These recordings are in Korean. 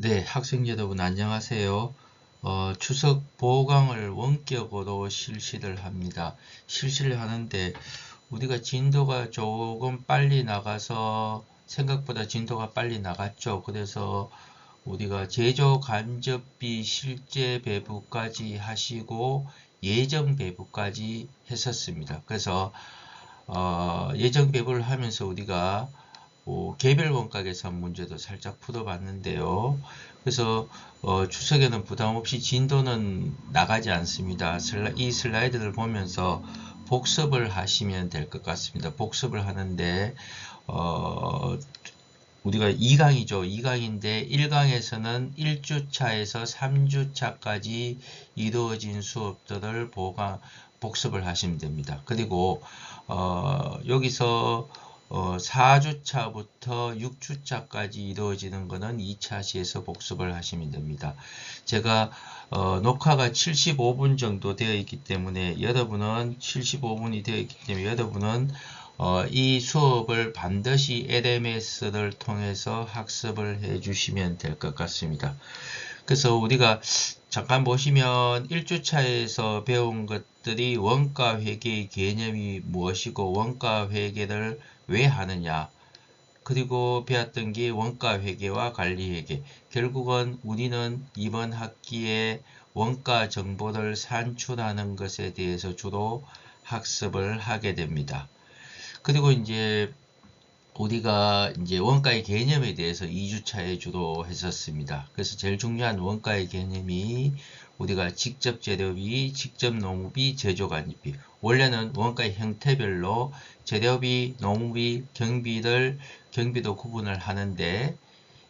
네, 학생 여러분 안녕하세요. 추석 보강을 원격으로 실시를 합니다. 실시를 하는데 우리가 진도가 조금 빨리 나가서 생각보다 진도가 빨리 나갔죠. 그래서 우리가 제조 간접비 실제 배부까지 하시고 예정 배부까지 했었습니다. 그래서 예정 배부를 하면서 우리가 개별 원가 계산 문제도 살짝 풀어봤는데요. 그래서 추석에는 부담 없이 진도는 나가지 않습니다. 이 슬라이드를 보면서 복습을 하시면 될 것 같습니다. 복습을 하는데 우리가 2강이죠. 2강인데 1강에서는 1주차에서 3주차까지 이루어진 수업들을 복습을 하시면 됩니다. 그리고 여기서 4주차부터 6주차까지 이루어지는 것은 2차 시에서 복습을 하시면 됩니다. 제가 녹화가 75분 정도 되어 있기 때문에 여러분은 75분이 되어 있기 때문에 여러분은 이 수업을 반드시 LMS를 통해서 학습을 해 주시면 될 것 같습니다. 그래서 우리가 잠깐 보시면 1주차에서 배운 것들이 원가 회계의 개념이 무엇이고 원가 회계를 왜 하느냐, 그리고 배웠던 게 원가 회계와 관리 회계. 결국은 우리는 이번 학기에 원가 정보를 산출하는 것에 대해서 주로 학습을 하게 됩니다. 그리고 이제 우리가 이제 원가의 개념에 대해서 2주차에 주로 했었습니다. 그래서 제일 중요한 원가의 개념이 우리가 직접 재료비, 직접 노무비, 제조간입비. 원래는 원가의 형태별로 재료비, 노무비, 경비도 구분을 하는데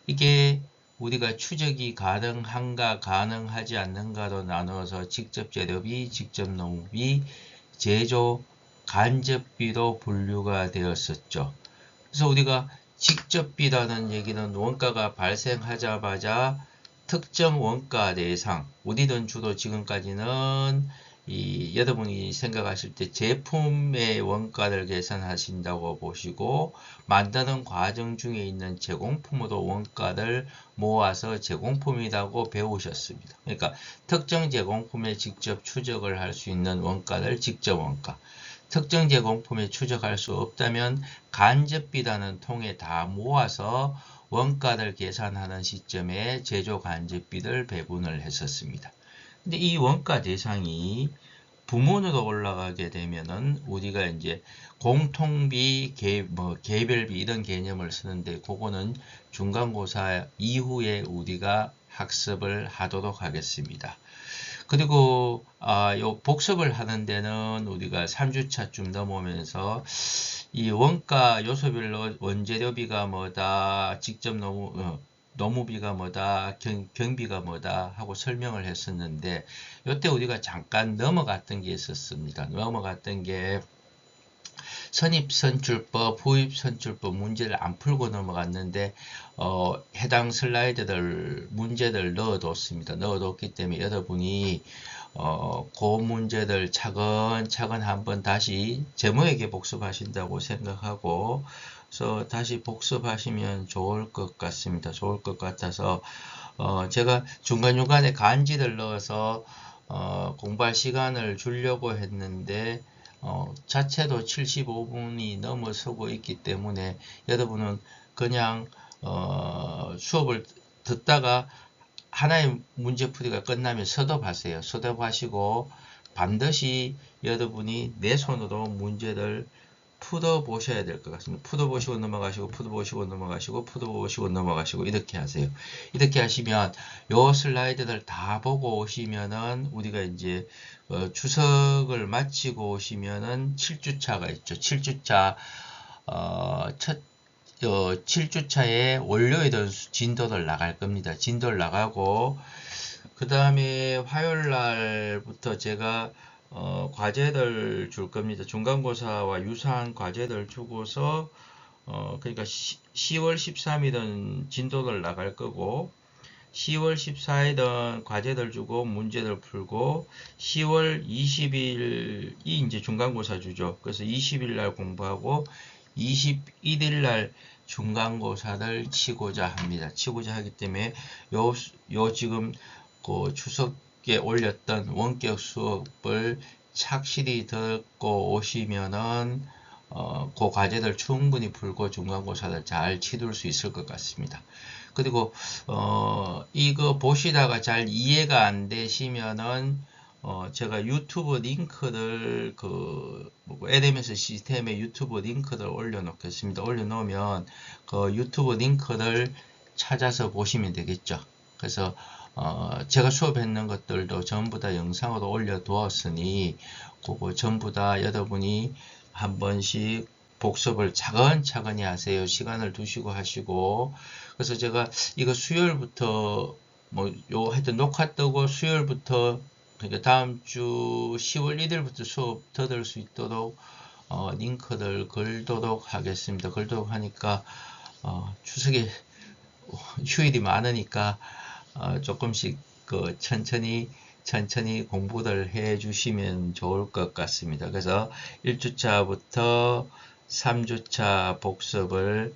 이게 우리가 추적이 가능한가 가능하지 않는가로 나누어서 직접 재료비, 직접 노무비, 제조 간접비로 분류가 되었었죠. 그래서 우리가 직접비라는 얘기는 원가가 발생하자마자 특정 원가 대상, 우리는 주로 지금까지는 여러분이 생각하실 때 제품의 원가를 계산하신다고 보시고 만드는 과정 중에 있는 제공품으로 원가를 모아서 제공품이라고 배우셨습니다. 그러니까 특정 제공품에 직접 추적을 할 수 있는 원가를 직접 원가, 특정 제공품에 추적할 수 없다면 간접비라는 통에 다 모아서 원가를 계산하는 시점에 제조 간접비를 배분을 했었습니다. 근데 이 원가 대상이 부문으로 올라가게 되면은 우리가 이제 공통비, 개별비 이런 개념을 쓰는데 그거는 중간고사 이후에 우리가 학습을 하도록 하겠습니다. 그리고 요 복습을 하는 데는 우리가 3주차쯤 넘어오면서 이 원가 요소별로 원재료비가 뭐다, 직접 노무비가 뭐다, 경비가 뭐다 하고 설명을 했었는데 이때 우리가 잠깐 넘어갔던 게 있었습니다. 넘어갔던 게 선입선출법, 후입선출법 문제를 안 풀고 넘어갔는데 해당 슬라이드들 문제들 넣어뒀습니다. 넣어뒀기 때문에 여러분이 그 문제들 차근차근 한번 다시 제모에게 복습하신다고 생각하고 그래서 다시 복습하시면 좋을 것 같습니다. 좋을 것 같아서 제가 중간중간에 간지를 넣어서 공부할 시간을 주려고 했는데 자체도 75분이 넘어서고 있기 때문에 여러분은 그냥 수업을 듣다가 하나의 문제풀이가 끝나면 서답하세요. 서답하시고 반드시 여러분이 내 손으로 문제를 풀어보셔야 될 것 같습니다. 풀어보시고 넘어가시고 풀어보시고 넘어가시고 풀어보시고 넘어가시고 이렇게 하세요. 이렇게 하시면 요 슬라이드들 다 보고 오시면은 우리가 이제 추석을 마치고 오시면은 7주차가 있죠. 7주차 7주차에 월요일은 진도를 나갈 겁니다. 진도를 나가고 그 다음에 화요일 날부터 제가 과제를 줄 겁니다. 중간고사와 유사한 과제를 주고서 그러니까 10월 13일은 진도를 나갈 거고 10월 14일은 과제를 주고 문제를 풀고 10월 20일이 이제 중간고사 주죠. 그래서 20일 날 공부하고 21일 날 중간고사를 치고자 합니다. 치고자 하기 때문에 요 지금 그 추석에 올렸던 원격 수업을 착실히 듣고 오시면은 그 과제들 충분히 풀고 중간고사를 잘 치둘 수 있을 것 같습니다. 그리고 이거 보시다가 잘 이해가 안 되시면은 제가 유튜브 링크를 LMS 시스템에 유튜브 링크를 올려놓겠습니다. 올려놓으면 그 유튜브 링크를 찾아서 보시면 되겠죠. 그래서 제가 수업했는 것들도 전부 다 영상으로 올려두었으니 그거 전부 다 여러분이 한 번씩 복습을 차근차근히 하세요. 시간을 두시고 하시고. 그래서 제가 이거 수요일부터 하여튼 녹화 뜨고 수요일부터 그러니까 다음 주 10월 1일부터 수업 더 들 수 있도록 링크를 걸도록 하겠습니다. 걸도록 하니까 추석에 휴일이 많으니까 조금씩 천천히 공부를 해 주시면 좋을 것 같습니다. 그래서 1주차부터 3주차 복습을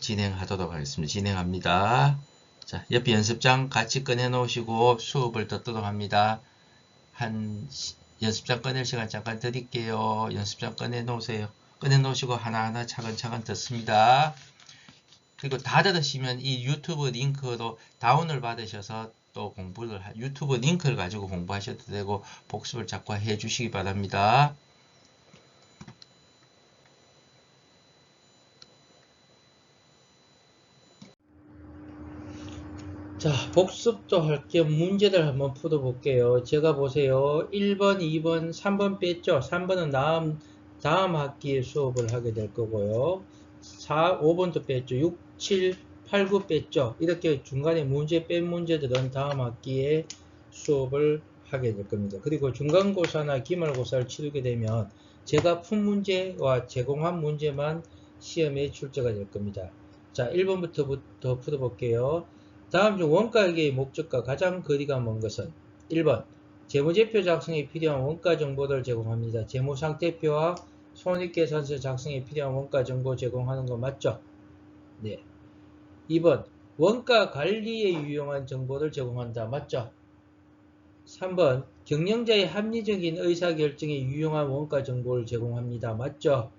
진행하도록 하겠습니다. 진행합니다. 자, 옆에 연습장 같이 꺼내 놓으시고 수업을 듣도록 합니다. 연습장 꺼낼 시간 잠깐 드릴게요. 연습장 꺼내 놓으세요. 꺼내 놓으시고 하나하나 차근차근 듣습니다. 그리고 다 들으시면 이 유튜브 링크로 다운을 받으셔서 또 유튜브 링크를 가지고 공부하셔도 되고 복습을 자꾸 해 주시기 바랍니다. 자, 복습도 할 겸 문제들 한번 풀어 볼게요. 제가 보세요. 1번, 2번, 3번 뺐죠? 3번은 다음 학기에 수업을 하게 될 거고요. 5번도 뺐죠. 6, 7, 8, 9 뺐죠? 이렇게 중간에 문제 뺀 문제들은 다음 학기에 수업을 하게 될 겁니다. 그리고 중간고사나 기말고사를 치르게 되면 제가 푼 문제와 제공한 문제만 시험에 출제가 될 겁니다. 자, 1번부터 풀어 볼게요. 다음 중 원가계의 목적과 가장 거리가 먼 것은 1번 재무제표 작성에 필요한 원가 정보를 제공합니다. 재무상태표와 손익계산서 작성에 필요한 원가 정보 제공하는 거 맞죠? 네. 2번 원가 관리에 유용한 정보를 제공한다. 맞죠? 3번 경영자의 합리적인 의사결정에 유용한 원가 정보를 제공합니다. 맞죠?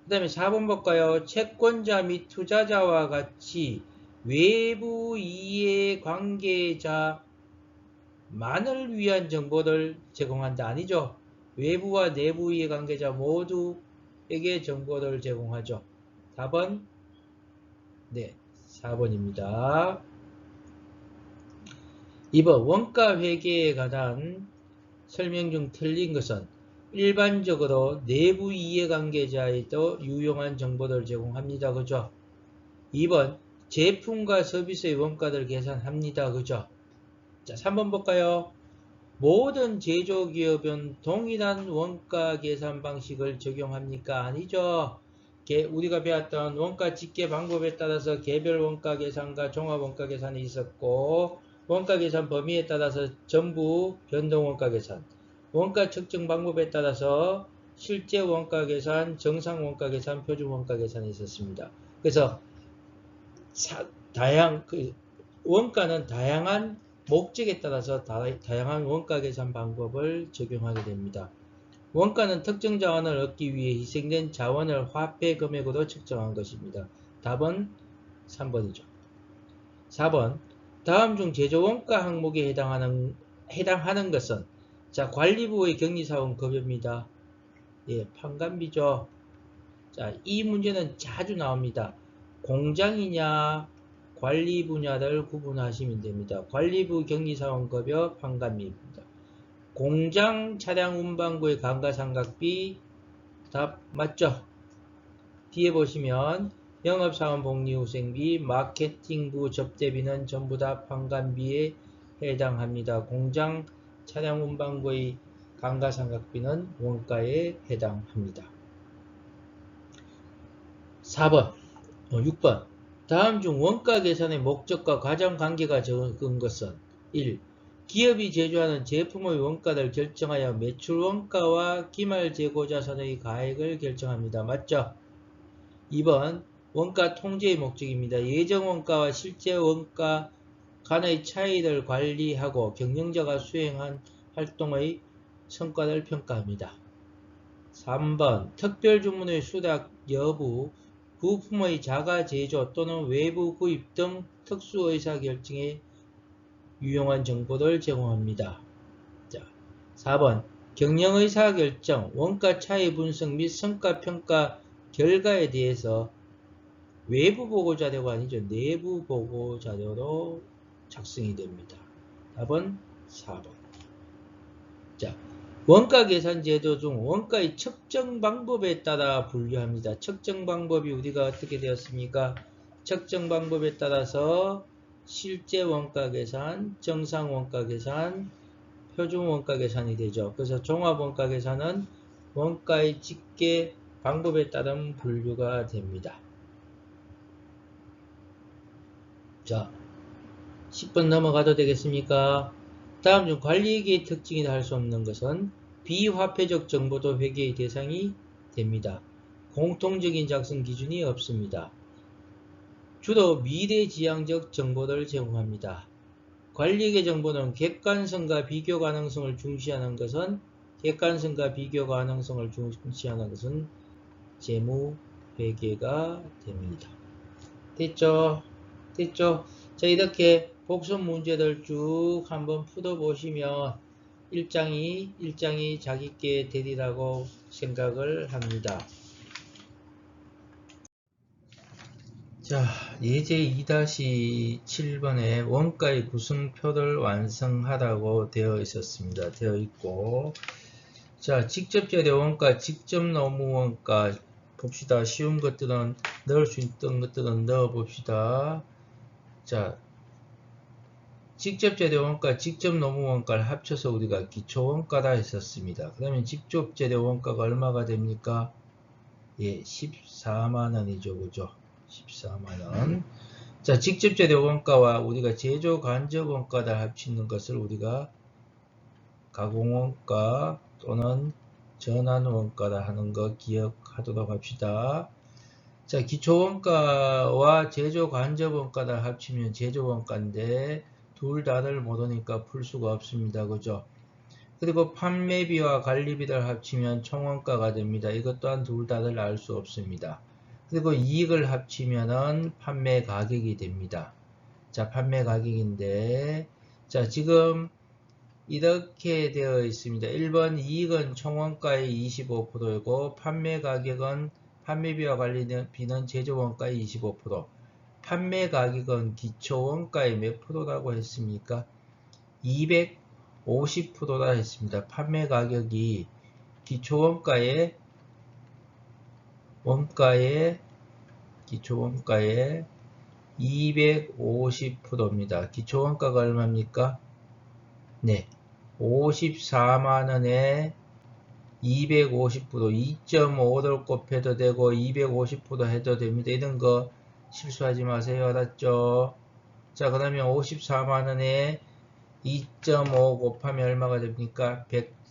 그 다음에 4번 볼까요? 채권자 및 투자자와 같이 외부 이해관계자만을 위한 정보를 제공한다. 아니죠? 외부와 내부 이해관계자 모두에게 정보를 제공하죠. 4번? 네, 4번입니다. 2번 원가 회계에 관한 설명 중 틀린 것은 일반적으로 내부 이해관계자에도 유용한 정보를 제공합니다. 그죠? 2번 제품과 서비스의 원가를 계산합니다. 그죠? 자, 3번 볼까요? 모든 제조기업은 동일한 원가 계산 방식을 적용합니까? 아니죠. 우리가 배웠던 원가 집계 방법에 따라서 개별 원가 계산과 종합 원가 계산이 있었고 원가 계산 범위에 따라서 전부 변동 원가 계산, 원가 측정 방법에 따라서 실제 원가 계산, 정상 원가 계산, 표준 원가 계산이 있었습니다. 그래서 원가는 다양한 목적에 따라서 다양한 원가 계산 방법을 적용하게 됩니다. 원가는 특정 자원을 얻기 위해 희생된 자원을 화폐 금액으로 측정한 것입니다. 답은 3번이죠. 4번 다음 중 제조원가 항목에 해당하는 것은 자 관리부의 격리사원급여입니다. 예, 판관비죠. 자, 이 문제는 자주 나옵니다. 공장이냐 관리 분야를 구분하시면 됩니다. 관리부 격리사원급여 판관비입니다. 공장 차량 운반구의 감가상각비 답 맞죠? 뒤에 보시면 영업사원 복리후생비, 마케팅부 접대비는 전부 다 판관비에 해당합니다. 공장 차량 운반구의 감가상각비는 원가에 해당합니다. 6번 다음 중 원가 계산의 목적과 과정관계가 적은 것은 1. 기업이 제조하는 제품의 원가를 결정하여 매출 원가와 기말 재고자산의 가액을 결정합니다. 맞죠? 2번 원가 통제의 목적입니다. 예정 원가와 실제 원가 간의 차이를 관리하고 경영자가 수행한 활동의 성과를 평가합니다. 3번 특별 주문의 수락 여부, 부품의 자가 제조 또는 외부 구입 등 특수 의사결정에 유용한 정보를 제공합니다. 자, 4번 경영 의사결정, 원가 차이 분석 및 성과 평가 결과에 대해서 외부 보고 자료가 아니죠. 내부 보고 자료로 작성이 됩니다. 답은 4번. 자, 원가 계산 제도 중 원가의 측정 방법에 따라 분류합니다. 측정 방법이 우리가 어떻게 되었습니까? 측정 방법에 따라서 실제 원가 계산, 정상 원가 계산, 표준 원가 계산이 되죠. 그래서 종합 원가 계산은 원가의 집계 방법에 따른 분류가 됩니다. 자, 10번 넘어가도 되겠습니까? 다음 중 관리회계의 특징이라 할 수 없는 것은 비화폐적 정보도 회계의 대상이 됩니다. 공통적인 작성 기준이 없습니다. 주로 미래지향적 정보를 제공합니다. 관리회계 정보는 객관성과 비교 가능성을 중시하는 것은 재무회계가 됩니다. 됐죠? 됐죠? 자, 이렇게 복습 문제들 쭉 한번 풀어보시면 일장이 자기께 되리라고 생각을 합니다. 자, 예제 2-7번에 원가의 구성표를 완성하라고 되어 있었습니다. 되어 있고, 자, 직접 재료 원가, 직접 노무 원가 봅시다. 쉬운 것들은 넣을 수 있던 것들은 넣어 봅시다. 자, 직접 재료 원가, 직접 노무 원가를 합쳐서 우리가 기초 원가다 했었습니다. 그러면 직접 재료 원가가 얼마가 됩니까? 예, 14만원이죠. 그죠? 14만원. 자, 직접 재료 원가와 우리가 제조 간접 원가를 합치는 것을 우리가 가공 원가 또는 전환 원가라 하는 거 기억하도록 합시다. 자, 기초 원가와 제조 간접 원가를 합치면 제조 원가인데 둘 다를 모르니까 풀 수가 없습니다. 그죠? 그리고 판매비와 관리비를 합치면 총원가가 됩니다. 이것 또한 둘 다를 알 수 없습니다. 그리고 이익을 합치면은 판매 가격이 됩니다. 자, 판매 가격인데, 자, 지금 이렇게 되어 있습니다. 1번 이익은 총원가의 25%이고, 판매 가격은 판매비와 관리비는 제조원가의 25%, 판매 가격은 기초원가의 몇 프로라고 했습니까? 250%라 했습니다. 판매 가격이 기초원가의 기초원가의 250%입니다. 기초원가가 얼마입니까? 네, 54만원에 250%, 2.5를 곱해도 되고 250% 해도 됩니다. 이런 거 실수하지 마세요. 알았죠? 자, 그러면 54만원에 2.5 곱하면 얼마가 됩니까?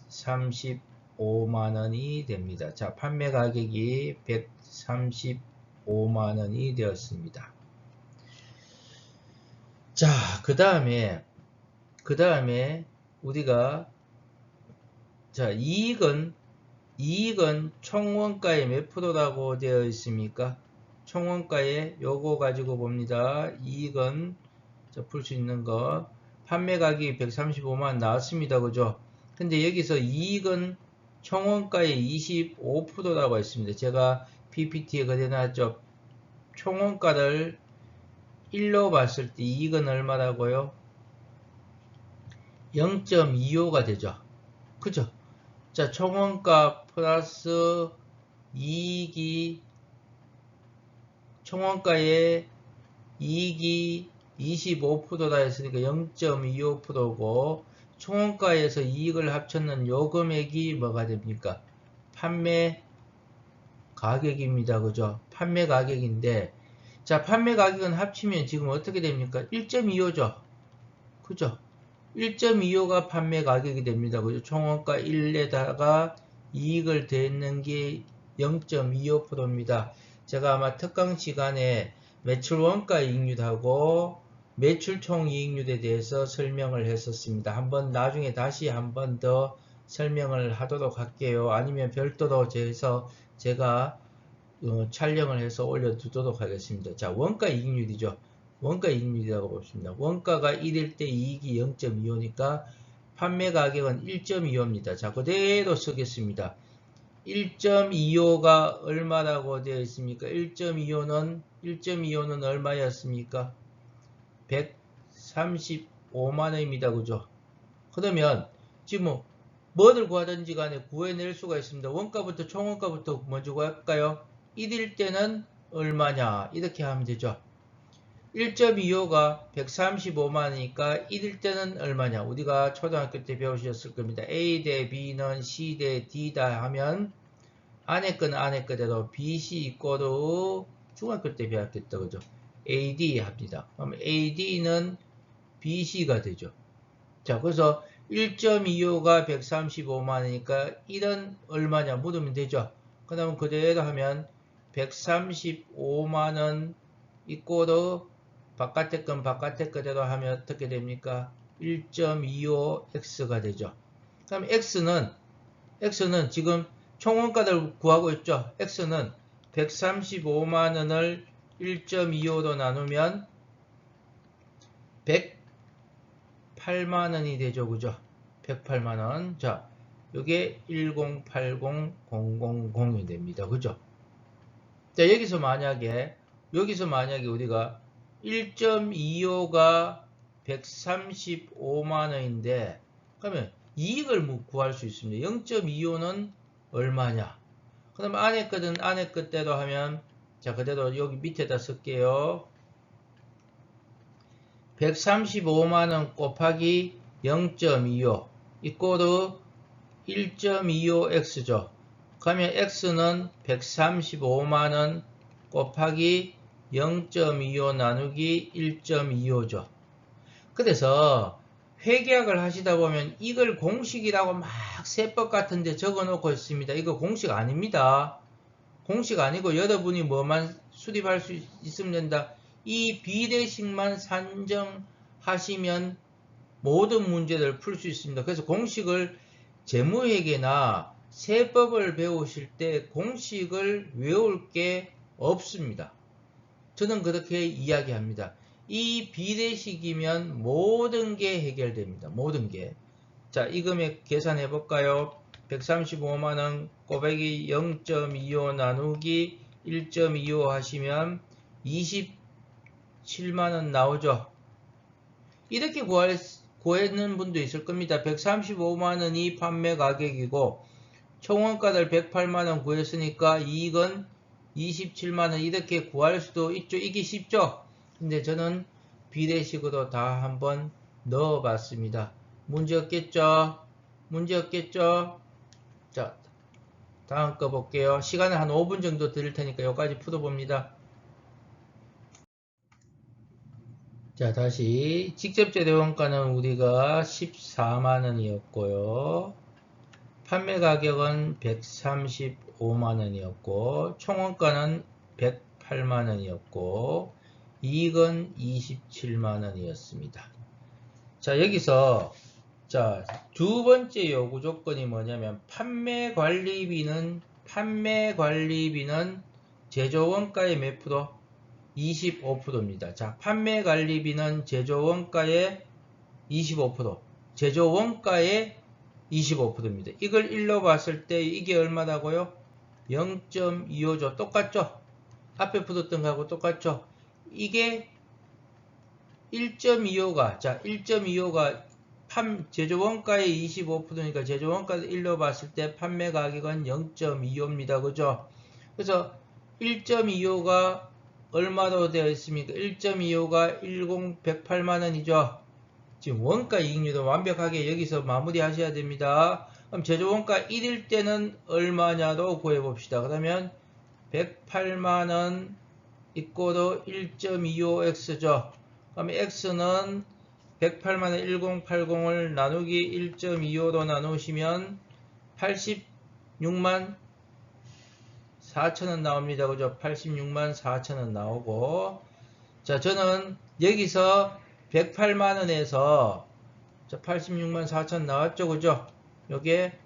135만원이 됩니다. 자, 판매 가격이 135만원이 되었습니다. 자, 그 다음에 우리가 자, 이익은 총원가의 몇 프로라고 되어 있습니까? 총원가의 요거 가지고 봅니다. 이익은 풀 수 있는 거 판매 가격이 135만 나왔습니다. 그죠? 근데 여기서 이익은 총원가의 25%라고 했습니다. 제가 PPT에 그려놨죠. 총원가를 1로 봤을 때 이익은 얼마라고요? 0.25가 되죠. 그죠? 자, 총원가 플러스 이익이 총원가의 이익이 25%다 했으니까 0.25%고 총원가에서 이익을 합쳤는 요 금액이 뭐가 됩니까? 판매 가격입니다. 그죠? 판매 가격인데 자, 판매 가격은 합치면 지금 어떻게 됩니까? 1.25죠. 그죠? 1.25가 판매 가격이 됩니다. 그죠? 총원가 1에다가 이익을 더했는 게 0.25%입니다. 제가 아마 특강 시간에 매출 원가 이익률하고 매출 총 이익률에 대해서 설명을 했었습니다. 한번 나중에 다시 한번 더 설명을 하도록 할게요. 아니면 별도로 해서 제가 촬영을 해서 올려두도록 하겠습니다. 자, 원가 이익률이죠. 원가 이익률이라고 봅니다. 원가가 1일 때 이익이 0.25니까 판매 가격은 1.25입니다. 자, 그대로 쓰겠습니다. 1.25가 얼마라고 되어 있습니까? 1.25는 얼마였습니까? 135만원입니다. 그죠? 그러면 지금 뭐를 구하든지 간에 구해낼 수가 있습니다. 원가부터 총원가부터 먼저 구할까요? 1일 때는 얼마냐? 이렇게 하면 되죠. 1.25가 135만원이니까 1일 때는 얼마냐? 우리가 초등학교 때 배우셨을 겁니다. A 대 B는 C 대 D다 하면 안에 거는 안에 거대로 BC 이꼬르 중학교 때 배웠겠다. 그죠? AD 합니다. 그럼 AD는 BC가 되죠. 자, 그래서 1.25가 135만원이니까 1은 얼마냐 물으면 되죠. 그 다음 그대로 하면 135만원 이꼬르 바깥에 건 바깥에 거대로 하면 어떻게 됩니까? 1.25x가 되죠. 그럼 x는 지금 총원가를 구하고 있죠. x는 135만원을 1.25로 나누면 108만원이 되죠. 그죠? 108만원. 자, 요게 1080000이 됩니다. 그죠? 자, 여기서 만약에 우리가 1.25가 135만원인데 그러면 이익을 구할 수 있습니다. 0.25는 얼마냐? 그럼 안에 거든 안에 것대로 하면 자, 그대로 여기 밑에다 쓸게요. 135만원 곱하기 0.25 이꼬르 1.25x죠. 그러면 x는 135만원 곱하기 0.25 나누기 1.25죠. 그래서 회계학을 하시다 보면 이걸 공식이라고 막 세법 같은데 적어 놓고 있습니다. 이거 공식 아닙니다. 공식 아니고 여러분이 뭐만 수립할 수 있으면 된다. 이 비례식만 산정하시면 모든 문제를 풀 수 있습니다. 그래서 공식을 재무회계나 세법을 배우실 때 공식을 외울 게 없습니다. 저는 그렇게 이야기합니다. 이 비례식이면 모든 게 해결됩니다. 모든 게. 자, 이 금액 계산해 볼까요? 135만원 곱하기 0.25 나누기 1.25 하시면 27만원 나오죠. 이렇게 구했는 분도 있을 겁니다. 135만원이 판매 가격이고 총원가를 108만원 구했으니까 이익은 27만원 이렇게 구할 수도 있죠. 이게 쉽죠? 근데 저는 비례식으로 다 한번 넣어 봤습니다. 문제 없겠죠? 문제 없겠죠? 자, 다음 거 볼게요. 시간을 한 5분 정도 드릴 테니까 여기까지 풀어봅니다. 자, 다시 직접 재료원가는 우리가 14만원이었고요. 판매 가격은 135만원이었고 총원가는 108만원이었고 이익은 27만원이었습니다. 자, 여기서 자, 두 번째 요구 조건이 뭐냐면 판매 관리비는 제조원가의 몇 프로? 25%입니다. 자, 판매 관리비는 제조원가의 25%, 제조원가의 25%입니다. 이걸 1로 봤을 때 이게 얼마라고요? 0.25죠. 똑같죠? 앞에 붙었던 거하고 똑같죠? 이게 1.25가 자 1.25가 제조원가의 25%니까 제조원가를 1로 봤을 때 판매 가격은 0.25입니다. 그죠? 그래서 1.25가 얼마로 되어 있습니까? 1.25가 108만원이죠. 지금 원가 이익률도 완벽하게 여기서 마무리 하셔야 됩니다. 그럼 제조원가 1일 때는 얼마냐로 구해봅시다. 그러면 108만원 이꼬르 1.25x죠. 그럼 x는 108만원 1080을 나누기 1.25로 나누시면 86만 4천원 나옵니다. 그죠? 86만 4천원 나오고. 자, 저는 여기서 108만원에서 86만 4천 나왔죠? 그죠? 요게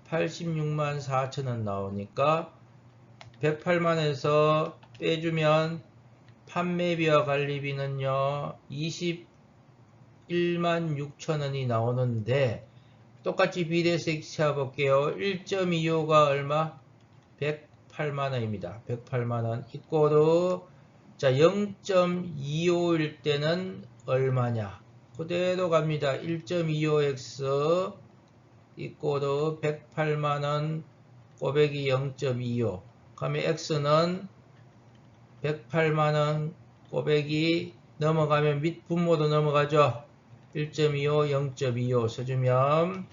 86만 4천원 나오니까 108만원에서 빼주면 판매비와 관리비는요 21만 6천원이 나오는데 똑같이 비례해서 찾아볼게요. 1.25가 얼마? 108만원입니다. 108만원 이꼬르 자 0.25일 때는 얼마냐? 그대로 갑니다. 1.25x 이꼬르 108만원 꼬배기 0.25 그러면 x는 108만원 꼬배기 넘어가면 밑 분모도 넘어가죠. 1.25 0.25 써주면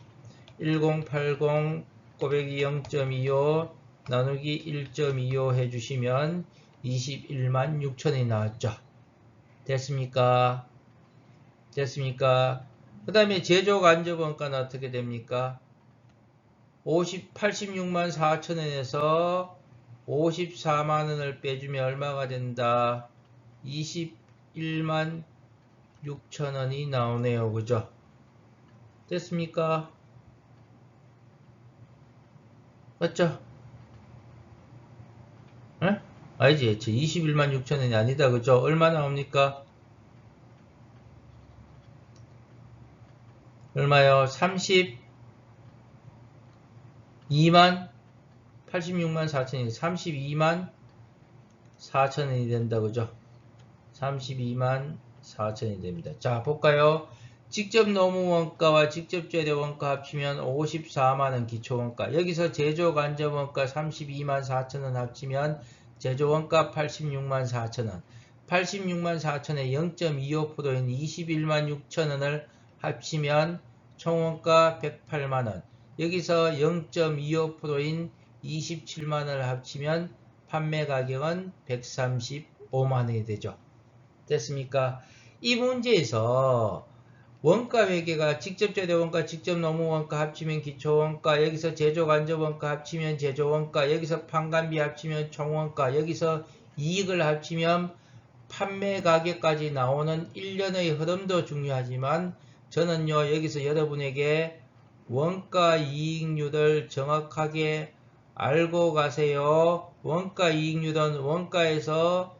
1080 꼬배기 0.25 나누기 1.25 해주시면 21만 6천원이 나왔죠. 됐습니까? 됐습니까? 그 다음에 제조업 안전원가는 어떻게 됩니까? 86만 4천원에서 54만원을 빼주면 얼마가 된다? 21만 6천원이 나오네요. 그죠? 됐습니까? 맞죠? 에? 아니지. 21만 6천원이 아니다. 그죠? 얼마 나옵니까? 얼마요? 32만 86만 4천원이 32만 4천원이 된다. 그죠? 32만 4천원이 됩니다. 자, 볼까요? 직접 노무원가와 직접 재료원가 합치면 54만원 기초원가. 여기서 제조간접원가 32만 4천원 합치면 제조원가 86만 4천원. 86만 4천원에 0.25%인 21만 6천원을 합치면 총원가 108만원. 여기서 0.25%인 27만원을 합치면 판매 가격은 135만원이 되죠. 됐습니까? 이 문제에서 원가 회계가 직접 재료원가, 직접 노무원가 합치면 기초원가, 여기서 제조간접원가 합치면 제조원가, 여기서 판관비 합치면 총원가, 여기서 이익을 합치면 판매 가격까지 나오는 일련의 흐름도 중요하지만 저는요 여기서 여러분에게 원가 이익률을 정확하게 알고 가세요. 원가 이익률은 원가에서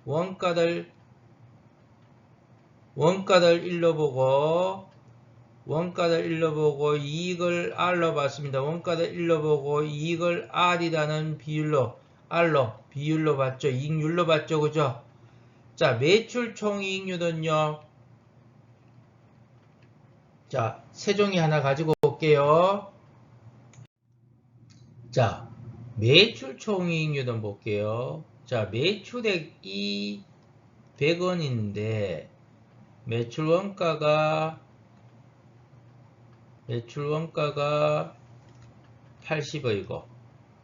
원가를 일로 보고 이익을 R로 봤습니다. 원가를 일로 보고 이익을 R이라는 비율로 봤죠. 이익률로 봤죠. 그죠? 자, 매출 총이익률은요. 자, 세종이 하나 가지고 올게요. 자, 매출 총이익률은 볼게요. 자, 매출액이 100원인데 매출 원가가 80원이고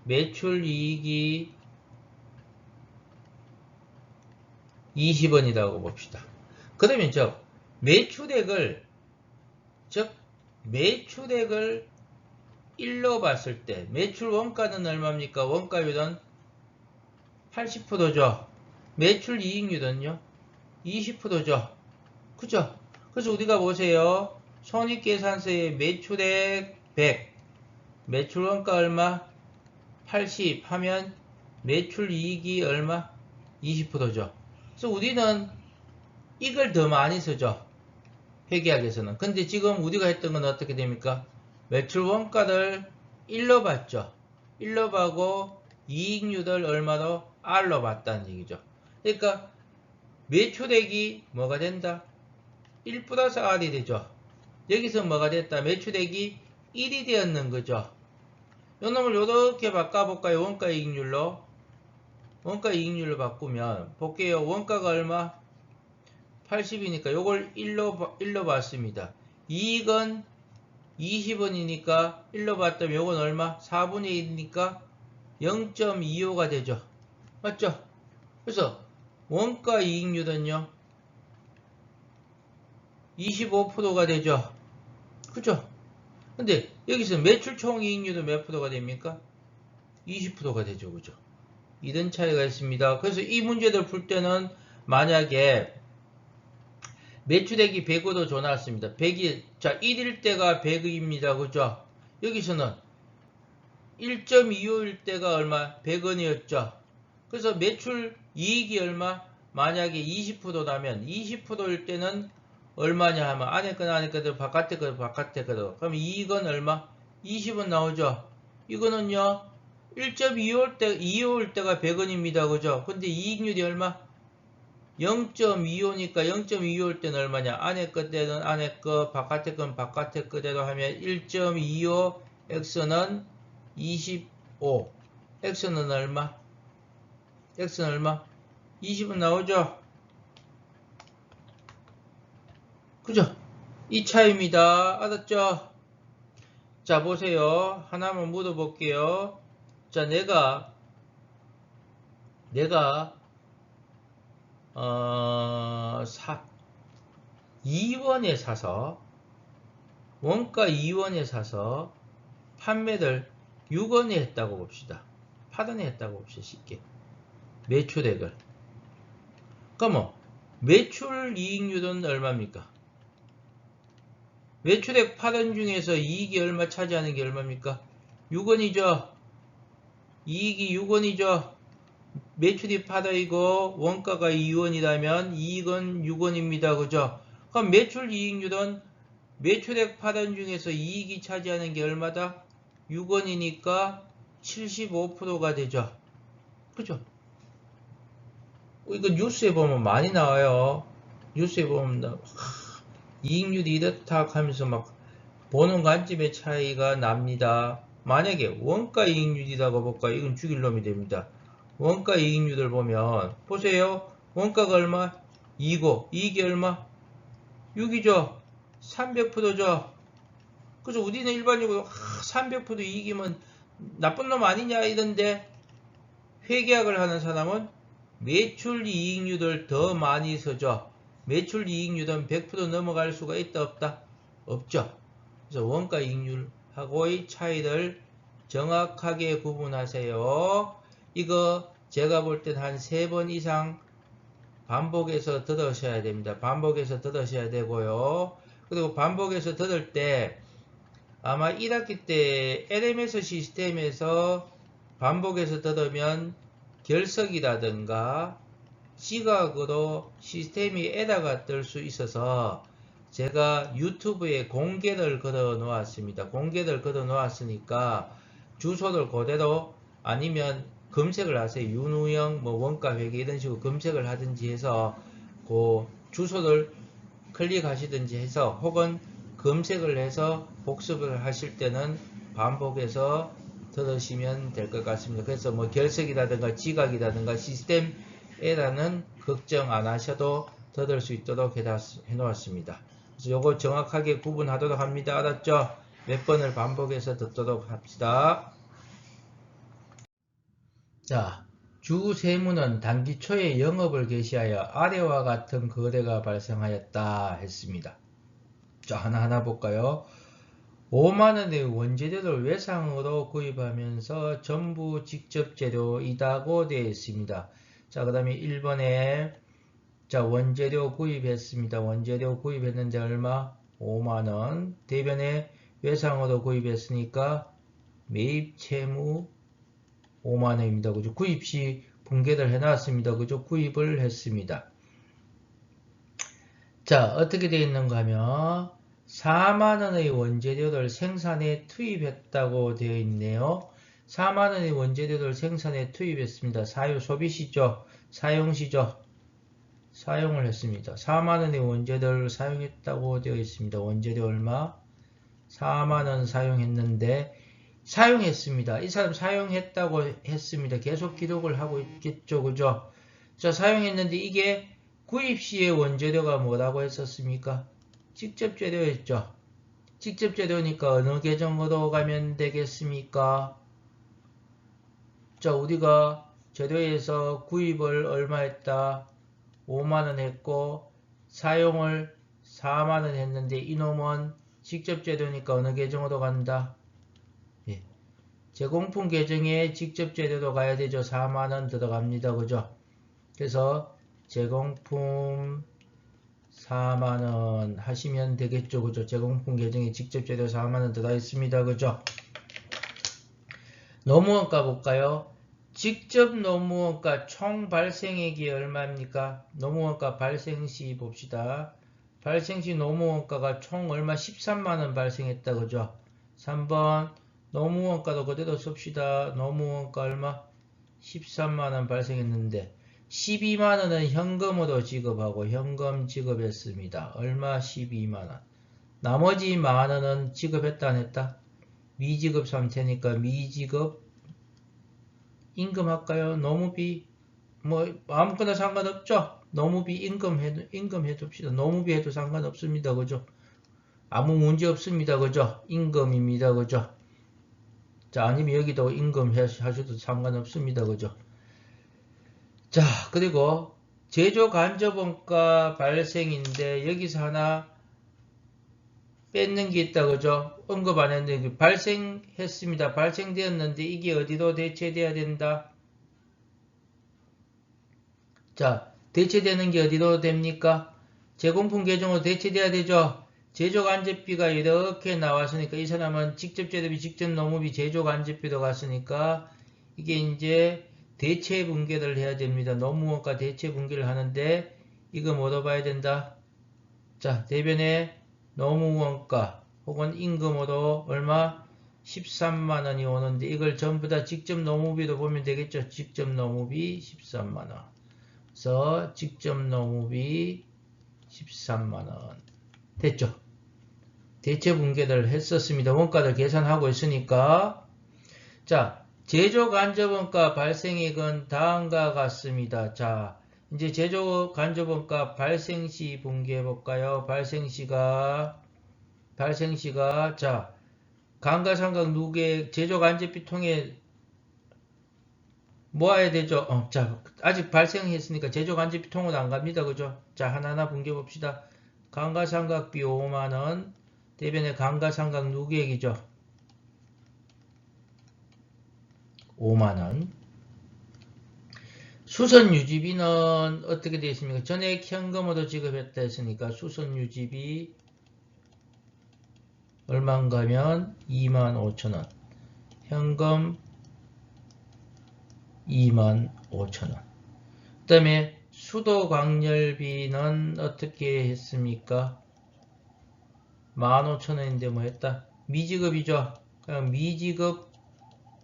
매출 이익이 20원이라고 봅시다. 그러면 매출액을 1로 봤을 때 매출 원가는 얼마입니까? 원가율은 80%죠. 매출 이익률은요? 20%죠. 그죠? 그래서 우리가 보세요. 손익계산서에 매출액 100, 매출 원가 얼마? 80 하면 매출 이익이 얼마? 20%죠. 그래서 우리는 이걸 더 많이 쓰죠. 회계학에서는. 근데 지금 우리가 했던 건 어떻게 됩니까? 매출 원가를 1로 봤죠. 1로 봐고 이익률을 얼마로? R로 봤다는 얘기죠. 그러니까 매출액이 뭐가 된다? 1 플러스 R이 되죠. 여기서 뭐가 됐다? 매출액이 1이 되었는 거죠. 요 놈을 이렇게 바꿔볼까요? 원가 이익률로 바꾸면 볼게요. 원가가 얼마? 80이니까 요걸 1로 봤습니다. 이익은 20원이니까 1로 봤다면 요건 얼마? 4분의 1이니까 0.25가 되죠. 맞죠? 그래서 원가 이익률은요 25%가 되죠. 그죠? 근데 여기서 매출 총이익률은 몇 프로가 됩니까? 20%가 되죠. 그죠? 이런 차이가 있습니다. 그래서 이 문제들 풀 때는 만약에 매출액이 100으로 줘 놨습니다. 100이, 자, 1일 때가 100입니다. 그죠? 여기서는 1.25일 때가 얼마? 100원이었죠. 그래서 매출 이익이 얼마? 만약에 20% 나면 20%일 때는 얼마냐 하면 안에 거도 바깥에 거도 그럼 이익은 얼마? 20원 나오죠. 이거는요 1.25일 때가 100원입니다. 그죠? 근데 이익률이 얼마? 0.25니까 0.25일 때는 얼마냐? 안에 거 때는 안에 거, 바깥에 건 바깥에 거대로 하면 1.25 x는 25 x는 얼마? x는 얼마? 20은 나오죠? 그죠? 이 차이입니다. 알았죠? 자, 보세요. 하나만 묻어볼게요. 자, 내가, 2원에 사서, 원가 2원에 사서, 판매를 6원에 했다고 봅시다. 8원에 했다고 봅시다. 쉽게. 매출액을. 그러면, 매출 이익률은 얼마입니까? 매출액 8원 중에서 이익이 얼마 차지하는 게 얼마입니까? 6원이죠. 이익이 6원이죠. 매출이 8원이고 원가가 2원이라면 이익은 6원입니다. 그죠? 그럼 매출 이익률은 매출액 8원 중에서 이익이 차지하는 게 얼마다? 6원이니까 75%가 되죠. 그죠? 이거 뉴스에 보면 많이 나와요. 뉴스에 보면 이익률이 이렇다 하면서 막 보는 관점의 차이가 납니다. 만약에 원가 이익률이라고 볼까요? 이건 죽일 놈이 됩니다. 원가 이익률을 보면 보세요. 원가가 얼마? 2고 이익이 얼마? 6이죠. 300%죠. 그래서 우리는 일반적으로 300% 이익이면 나쁜 놈 아니냐 이런데 회계학을 하는 사람은 매출 이익률을 더 많이 써줘. 매출 이익률은 100% 넘어갈 수가 있다 없다? 없죠. 그래서 원가 이익률하고의 차이를 정확하게 구분하세요. 이거 제가 볼 땐 한 3번 이상 반복해서 들으셔야 됩니다. 반복해서 들으셔야 되고요. 그리고 반복해서 들을 때 아마 1학기 때 LMS 시스템에서 반복해서 들으면 결석이라든가 지각으로 시스템이 에러가 뜰 수 있어서 제가 유튜브에 공개를 걸어 놓았습니다. 공개를 걸어 놓았으니까 주소를 그대로 아니면 검색을 하세요. 윤우영 뭐 원가회계 이런 식으로 검색을 하든지 해서 그 주소를 클릭하시든지 해서 혹은 검색을 해서 복습을 하실 때는 반복해서 들으시면 될 것 같습니다. 그래서 뭐 결석이라든가 지각이라든가 시스템 에러는 걱정 안 하셔도 들을 수 있도록 해놓았습니다. 그래서 요거 정확하게 구분하도록 합니다. 알았죠? 몇 번을 반복해서 듣도록 합시다. 자, 주 세무는 단기 초에 영업을 개시하여 아래와 같은 거래가 발생하였다 했습니다. 자, 하나하나 볼까요? 5만원의 원재료를 외상으로 구입하면서 전부 직접 재료이다고 되어 있습니다. 자, 그 다음에 1번에 자, 원재료 구입했습니다. 원재료 구입했는데 얼마? 5만원. 대변에 외상으로 구입했으니까 매입 채무 5만원입니다. 그죠? 구입 시 분개를 해놨습니다. 그죠? 구입을 했습니다. 자, 어떻게 되어 있는가 하면 4만원의 원재료를 생산에 투입했다고 되어 있네요. 4만원의 원재료를 생산에 투입했습니다. 소비시죠? 사용시죠? 사용을 했습니다. 4만원의 원재료를 사용했다고 되어 있습니다. 원재료 얼마? 4만원 사용했는데 사용했습니다. 이 사람 사용했다고 했습니다. 계속 기록을 하고 있겠죠. 그죠? 자, 사용했는데 이게 구입 시에 원재료가 뭐라고 했었습니까? 직접 재료였죠. 직접 재료니까 어느 계정으로 가면 되겠습니까? 자, 우리가 재료에서 구입을 얼마 했다? 5만원 했고 사용을 4만원 했는데 이놈은 직접 재료니까 어느 계정으로 간다? 예. 제공품 계정에 직접 재료도 가야 되죠. 4만원 들어갑니다. 그죠? 그래서 제공품 4만원 하시면 되겠죠. 그죠? 제공품 계정에 직접 재료 4만원 들어가 있습니다. 그죠? 노무원가 볼까요? 직접 노무원가 총 발생액이 얼마입니까? 노무원가 발생시 봅시다. 발생시 노무원가가 총 얼마? 13만원 발생했다. 그죠? 3번 노무원가도 그대로 씁시다. 노무원가 얼마? 13만원 발생했는데 12만원은 현금으로 지급하고 현금 지급했습니다. 얼마? 12만원. 나머지 만원은 지급했다 안 했다? 미지급 상태니까 미지급 임금 할까요? 노무비 뭐 아무거나 상관없죠? 노무비 임금 해둡시다. 노무비 해도 상관없습니다. 그죠? 아무 문제 없습니다. 그죠? 임금입니다. 그죠? 자, 아니면 여기도 임금 하셔도 상관없습니다. 그죠? 자, 그리고 제조 간접원가 발생인데 여기서 하나 뺏는 게 있다. 그죠? 언급 안 했는데 발생했습니다. 발생되었는데 이게 어디로 대체돼야 된다? 자, 대체되는 게 어디로 됩니까? 제공품 계정으로 대체돼야 되죠? 제조간접비가 이렇게 나왔으니까 이 사람은 직접 재료비, 직접 노무비, 제조간접비도 갔으니까 이게 이제 대체 분계를 해야 됩니다. 노무원가 대체 분계를 하는데 이거 뭐로 봐야 된다? 자, 대변에 노무원가 혹은 임금으로 얼마? 13만원이 오는데 이걸 전부 다 직접 노무비로 보면 되겠죠? 직접 노무비 13만원. 그래서 직접 노무비 13만원. 됐죠? 대체 분계를 했었습니다. 원가를 계산하고 있으니까. 자, 제조 간접원가 발생액은 다음과 같습니다. 자, 이제 제조 간접원가 발생시 분개해 볼까요? 발생시가 자, 감가상각 누계 제조 간접비 통해 모아야 되죠. 자, 아직 발생했으니까 제조 간접비 통은 안 갑니다. 그죠? 자, 하나하나 분개해 봅시다. 감가상각비 5만원 대변에 감가상각 누계액이죠. 5만원. 수선유지비는 어떻게 되어 있습니까? 전액 현금으로 지급했다 했으니까 수선유지비 얼마인가 하면 25,000원. 현금 25,000원. 그 다음에 수도광열비는 어떻게 했습니까? 15,000원인데 뭐 했다? 미지급이죠. 그냥 미지급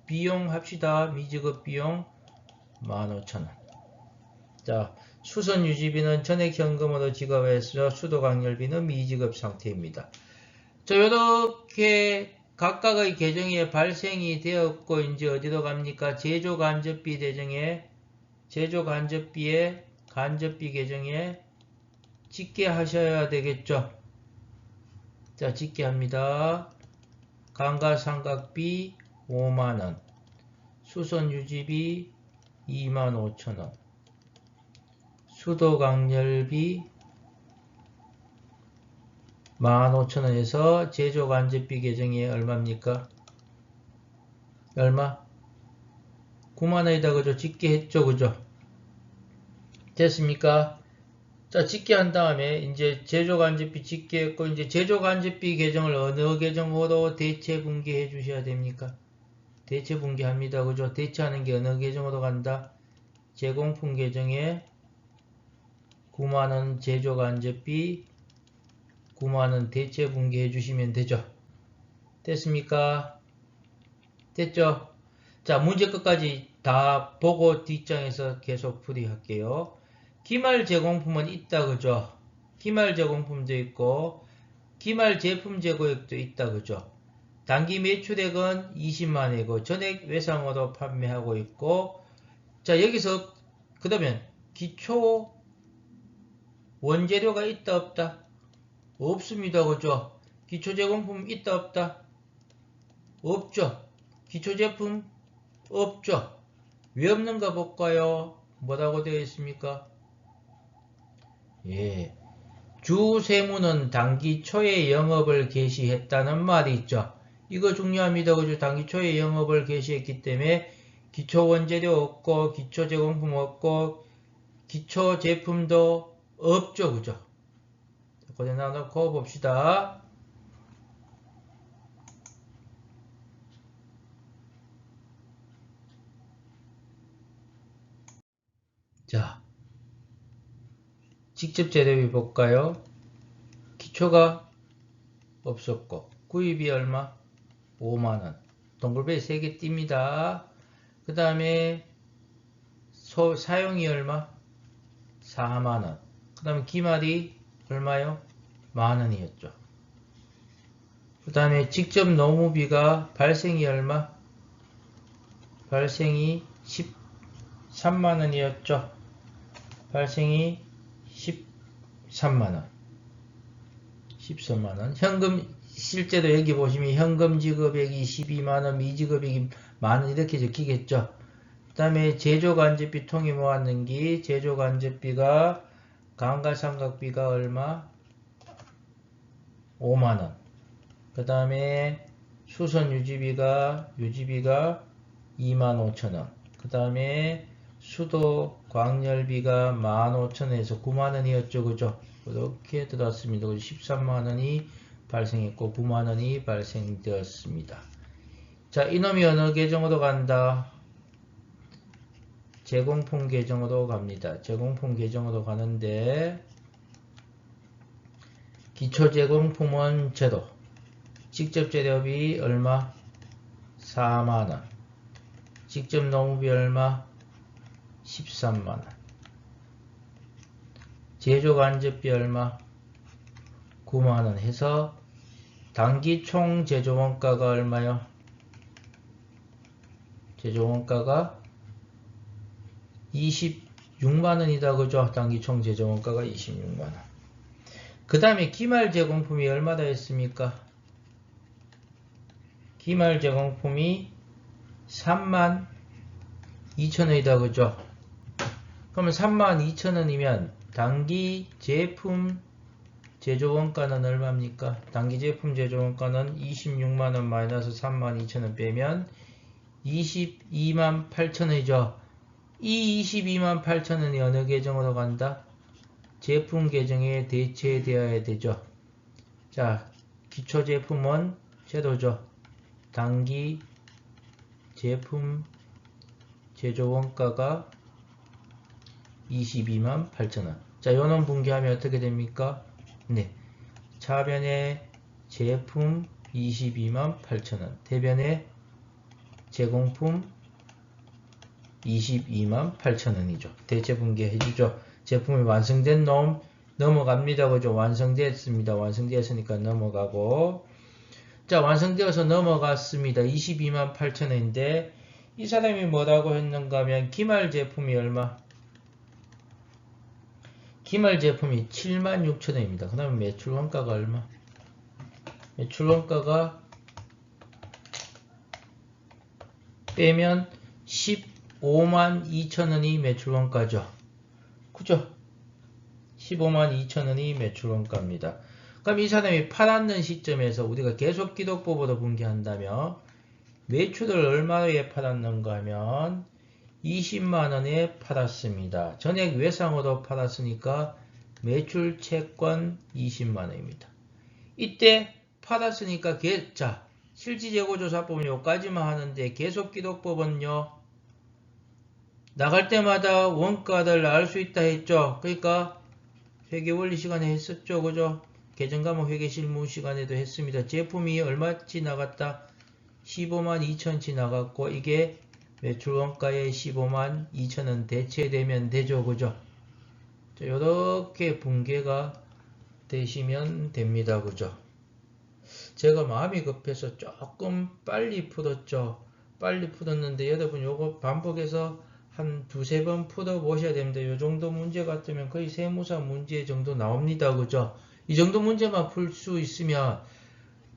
비용 합시다. 미지급 비용 15,000원. 자, 수선유지비는 전액 현금으로 지급해서 수도광열비는 미지급 상태입니다. 자, 이렇게 각각의 계정에 발생이 되었고 이제 어디로 갑니까? 제조간접비 계정에 제조간접비의 간접비 계정에 집계하셔야 되겠죠. 자, 집계합니다. 감가상각비 5만원, 수선유지비 25,000원, 수도광열비 15,000원에서 제조간접비 계정이 얼마입니까? 얼마? 9만원이다. 그죠? 집계했죠. 그죠? 됐습니까? 자, 집계한 다음에 이제 제조간접비 집계했고 이제 제조간접비 계정을 어느 계정으로 대체 분계해 주셔야 됩니까? 대체 분계합니다. 그죠? 대체하는 게 어느 계정으로 간다? 제공품 계정에 9만원 제조간접비 9만원 대체 분계해 주시면 되죠. 됐습니까? 됐죠? 자, 문제 끝까지 다 보고 뒷장에서 계속 풀이할게요. 기말 제공품은 있다. 그죠? 기말 제공품도 있고 기말 제품 재고액도 있다. 그죠? 단기 매출액은 20만이고 전액 외상으로 판매하고 있고 자, 여기서 그러면 기초 원재료가 있다 없다? 없습니다. 그죠? 기초 제공품 있다 없다? 없죠. 기초 제품 없죠. 왜 없는가 볼까요? 뭐라고 되어 있습니까? 예. 주 세무는 단기 초에 영업을 개시했다는 말이 있죠. 이거 중요합니다. 그죠? 당기 초에 영업을 개시했기 때문에 기초 원재료 없고, 기초 제공품 없고, 기초 제품도 없죠. 그죠? 거기다 놔놓고 봅시다. 자, 직접 재료비 볼까요? 기초가 없었고, 구입이 얼마? 5만원. 동글베이 3개 띕니다. 그 다음에 사용이 얼마? 4만원. 그 다음에 기말이 얼마요? 만원이었죠. 그 다음에 직접 노무비가 발생이 얼마? 발생이 13만원이었죠. 발생이 13만원. 13만원. 현금, 실제로 여기 보시면 현금 지급액이 12만원, 미지급액이 만원 이렇게 적히겠죠. 그 다음에 제조간접비 통이 모았는기, 제조간접비가 감가상각비가 얼마? 5만원. 그 다음에 수선유지비가 25,000원. 그 다음에 수도 광열비가 15,000원에서 9만원이었죠. 그죠? 이렇게 들어왔습니다. 13만원이 발생했고 9만원이 발생되었습니다. 자, 이놈이 어느 계정으로 간다? 제공품 계정으로 갑니다. 제공품 계정으로 가는데 기초 제공품은 제로. 직접 재료비 얼마? 4만원. 직접 노무비 얼마? 13만원. 제조간접비 얼마? 9만원 해서 당기 총 제조원가가 얼마요? 제조원가가 26만원이다. 그죠? 당기 총 제조원가가 26만원. 그 다음에 기말 제공품이 얼마나 했습니까? 기말 제공품이 32,000원이다. 그죠? 그러면 32,000원이면 당기 제품 제조원가는 얼마입니까? 당기 제품 제조원가는 26만원 마이너스 32,000원 빼면 228,000원이죠. 이 228,000원이 어느 계정으로 간다? 제품 계정에 대체되어야 되죠. 자, 기초 제품은 제로죠. 당기 제품 제조원가가 228,000원. 자, 요놈 분기하면 어떻게 됩니까? 네. 차변에 제품 228,000원. 대변에 제공품 228,000원이죠. 대체 분기해주죠. 제품이 완성된 놈 넘어갑니다. 그죠? 완성됐습니다. 완성되었으니까 넘어가고. 자, 완성되어서 넘어갔습니다. 228,000원인데 이 사람이 뭐라고 했는가 하면 기말 제품이 얼마? 기말 제품이 76,000원입니다. 그 다음에 매출 원가가 얼마? 매출 원가가 빼면 152,000원이 매출 원가죠. 그죠? 152,000원이 매출 원가입니다. 그럼 이 사람이 팔았는 시점에서 우리가 계속 기록법으로 분기한다면 매출을 얼마에 팔았는가 하면 20만원에 팔았습니다. 전액 외상으로 팔았으니까 매출 채권 20만원입니다. 이때 팔았으니까 자, 실지재고조사법은 여기까지만 하는데 계속 기록법은요. 나갈 때마다 원가를 알 수 있다 했죠. 그러니까 회계원리 시간에 했었죠. 그죠? 계정과목 회계실무 시간에도 했습니다. 제품이 얼마치 나갔다? 152,000치 나갔고 이게 매출 원가에 152,000원 대체되면 되죠. 그죠? 자, 요렇게 분계가 되시면 됩니다. 그죠? 제가 마음이 급해서 조금 빨리 풀었죠. 빨리 풀었는데 여러분 요거 반복해서 한 두세 번 풀어 보셔야 됩니다. 요 정도 문제 같으면 거의 세무사 문제 정도 나옵니다. 그죠? 이 정도 문제만 풀 수 있으면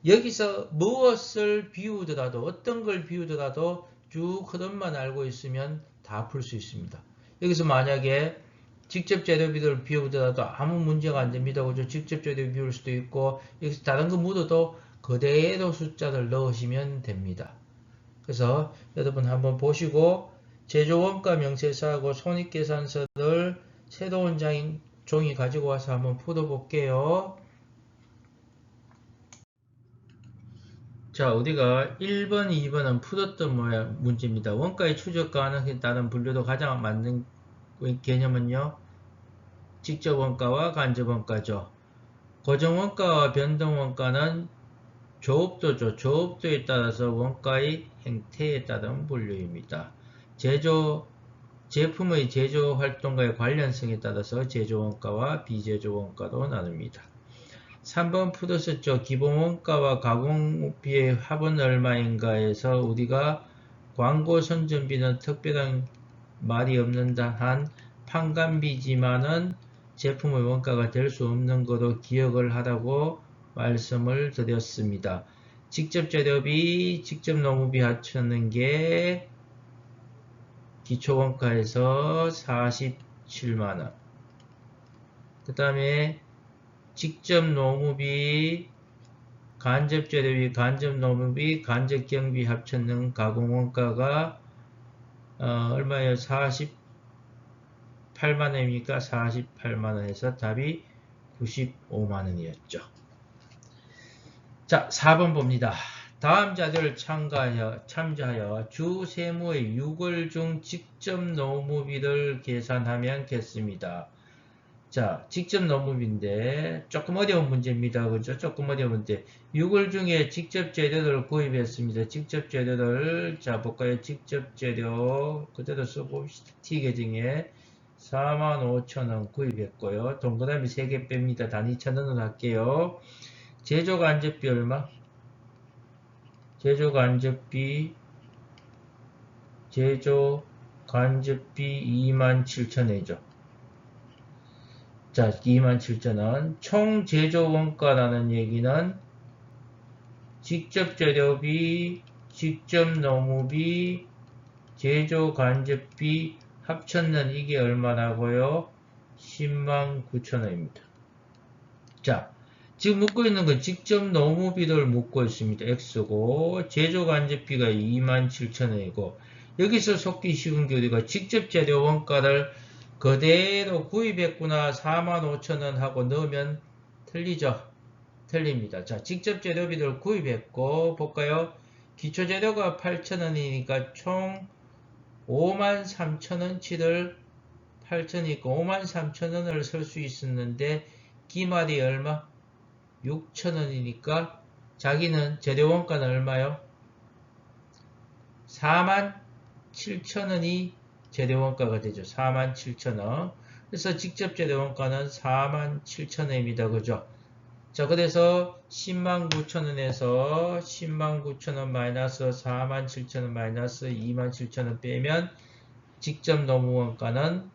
여기서 무엇을 비우더라도 어떤 걸 비우더라도 쭉 흐름만 알고 있으면 다 풀 수 있습니다. 여기서 만약에 직접 재료비를 비우더라도 아무 문제가 안 됩니다. 그죠? 직접 재료비 비울 수도 있고 여기서 다른 거 묻어도 그대로 숫자를 넣으시면 됩니다. 그래서 여러분 한번 보시고 제조원가 명세서하고 손익계산서를 새로운 종이 가지고 와서 한번 풀어볼게요. 자, 우리가 1번, 2번은 풀었던 문제입니다. 원가의 추적 가능성에 따른 분류도 가장 맞는 개념은요, 직접 원가와 간접 원가죠. 고정 원가와 변동 원가는 조업도죠. 조업도에 따라서 원가의 행태에 따른 분류입니다. 제품의 제조 활동과의 관련성에 따라서 제조 원가와 비제조 원가로 나눕니다. 3번 풀었었죠. 기본 원가와 가공비의 합은 얼마인가에서 우리가 광고 선전비는 특별한 말이 없는 한 판관비지만은 제품의 원가가 될 수 없는 거로 기억을 하라고 말씀을 드렸습니다. 직접 재료비, 직접 노무비 합치는 게 기초원가에서 47만원. 그 다음에 직접 노무비, 간접 재료비, 간접 노무비, 간접 경비 합쳤는 가공원가가 얼마예요? 48만원입니까? 48만원에서 답이 95만원이었죠. 자, 4번 봅니다. 다음 자료를 참조하여 주 세무의 6월 중 직접 노무비를 계산하면 겠습니다. 자, 직접 노무비인데 조금 어려운 문제입니다. 그죠? 조금 어려운 문제. 6월 중에 직접 재료를 구입했습니다. 직접 재료를 자 볼까요? 직접 재료 그대로 써봅시다. T 계정에 45,000원 구입했고요. 동그라미 3개 뺍니다. 단 2,000원으로 할게요. 제조 간접비 얼마? 제조 간접비 27,000원이죠. 자, 27,000원. 총 제조 원가라는 얘기는 직접 재료비, 직접 노무비, 제조 간접비 합쳤는 이게 얼마라고요? 109,000원입니다. 자, 지금 묻고 있는 건 직접 노무비를 묻고 있습니다. X고 제조 간접비가 27,000원이고 여기서 속기 쉬운 게 우리가 직접 재료 원가를 그대로 구입했구나 45,000원 하고 넣으면 틀리죠? 틀립니다. 자, 직접 재료비를 구입했고 볼까요? 기초 재료가 8,000원이니까 총 53,000원치를 8,000이니까 53,000원을 쓸 수 있었는데 기말이 얼마? 6,000원이니까 자기는 재료 원가는 얼마요? 47,000원이 재료 원가가 되죠. 47,000원. 그래서 직접 재료 원가는 47,000원입니다. 그죠? 자, 그래서 109,000원에서 109,000원 마이너스 47,000원 마이너스 27,000원 빼면 직접 노무 원가는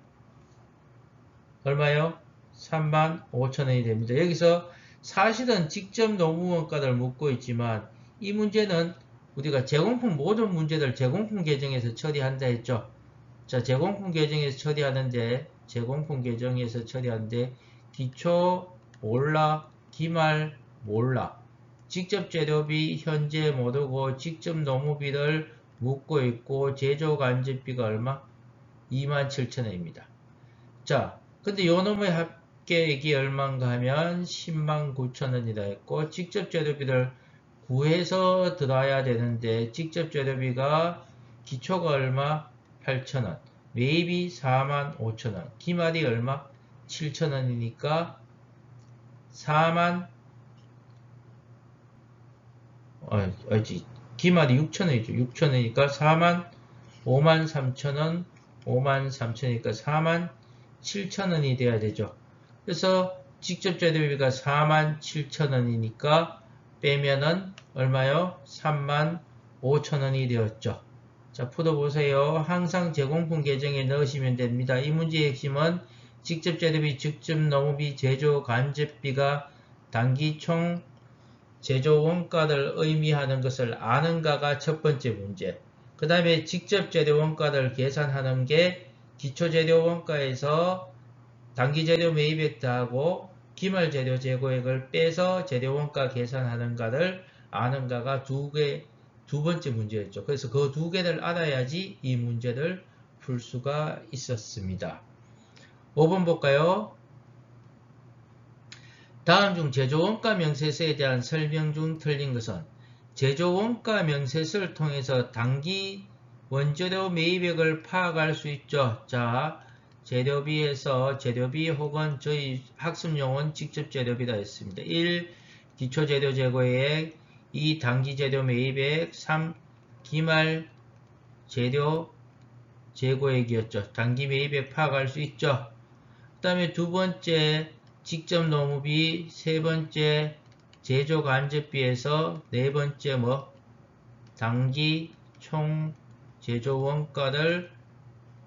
얼마요? 35,000원이 됩니다. 여기서 사실은 직접 노무 원가를 묻고 있지만 이 문제는 우리가 제공품 모든 문제들 제공품 계정에서 처리한다 했죠. 자, 제공품 계정에서 처리하는데 기초 몰라, 기말 몰라. 직접 재료비 현재 모르고 직접 노무비를 묻고 있고 제조 간접비가 얼마? 27,000원입니다. 자, 근데 요 놈의 합계액이 얼마인가 하면 109,000원이라 했고 직접 재료비를 구해서 들어야 되는데 직접 재료비가 기초가 얼마? 8,000원. 매입이 45,000원. 기말이 얼마? 7,000원이니까 기말이 6,000원이죠. 6,000원이니까 53,000원, 53,000원이니까 47,000원이 돼야 되죠. 그래서 직접 재료비가 47,000원이니까 빼면은 얼마요? 35,000원이 되었죠. 자, 풀어보세요. 항상 제공품 계정에 넣으시면 됩니다. 이 문제의 핵심은 직접 재료비, 직접 노무비, 제조 간접비가 단기 총 제조 원가를 의미하는 것을 아는가가 첫 번째 문제. 그 다음에 직접 재료 원가를 계산하는 게 기초 재료 원가에서 단기 재료 매입액하고 기말 재료 재고액을 빼서 재료 원가 계산하는가를 아는가가 두 번째 문제였죠. 그래서 그 두 개를 알아야지 이 문제를 풀 수가 있었습니다. 5번 볼까요? 다음 중 제조원가 명세서에 대한 설명 중 틀린 것은 제조원가 명세서를 통해서 단기 원재료 매입액을 파악할 수 있죠. 자, 재료비에서 재료비 혹은 저희 학습용어는 직접 재료비다 했습니다. 1. 기초재료 재고액 2. 단기재료 매입액 3. 기말 재료 재고액이었죠. 단기 매입액 파악할 수 있죠. 그 다음에 두 번째 직접 노무비, 세 번째 제조 간접비에서 네 번째 단기 총 제조 원가를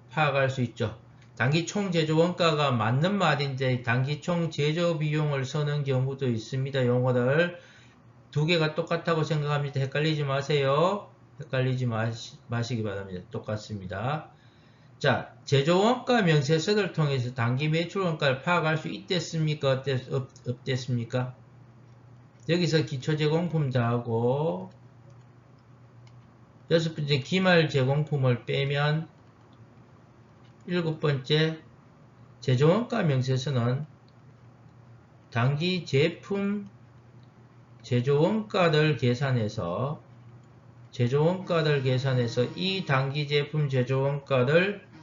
파악할 수 있죠. 단기 총 제조 원가가 맞는 말인데 단기 총 제조 비용을 쓰는 경우도 있습니다. 용어를 두 개가 똑같다고 생각합니다. 헷갈리지 마세요. 헷갈리지 마시기 바랍니다. 똑같습니다. 자, 제조원가 명세서를 통해서 단기 매출원가를 파악할 수 있댔습니까? 없댔습니까? 여기서 기초제공품 더하고 여섯 번째 기말 제공품을 빼면 일곱 번째 제조원가 명세서는 단기 제품 제조원가를 계산해서 이 단기 제품 제조원가를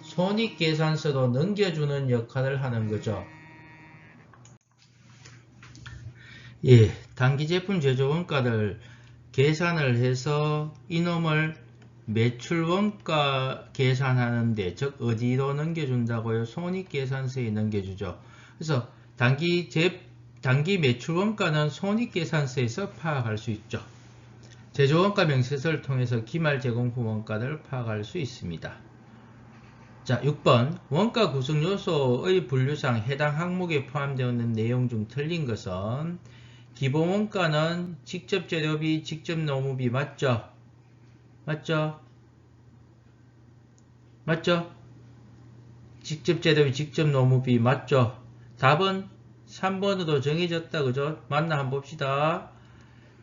손익계산서로 넘겨주는 역할을 하는 거죠. 예, 단기 제품 제조원가를 계산을 해서 이놈을 매출원가 계산하는데, 즉 어디로 넘겨준다고요? 손익계산서에 넘겨주죠. 그래서 단기 매출원가는 손익계산서에서 파악할 수 있죠. 제조원가 명세서를 통해서 기말 제공품 원가를 파악할 수 있습니다. 자, 6번 원가 구성 요소의 분류상 해당 항목에 포함되어 있는 내용 중 틀린 것은 기본 원가는 직접 재료비, 직접 노무비 맞죠? 맞죠? 맞죠? 직접 재료비, 직접 노무비 맞죠? 답은 3번으로 정해졌다. 그죠? 맞나 한번 봅시다.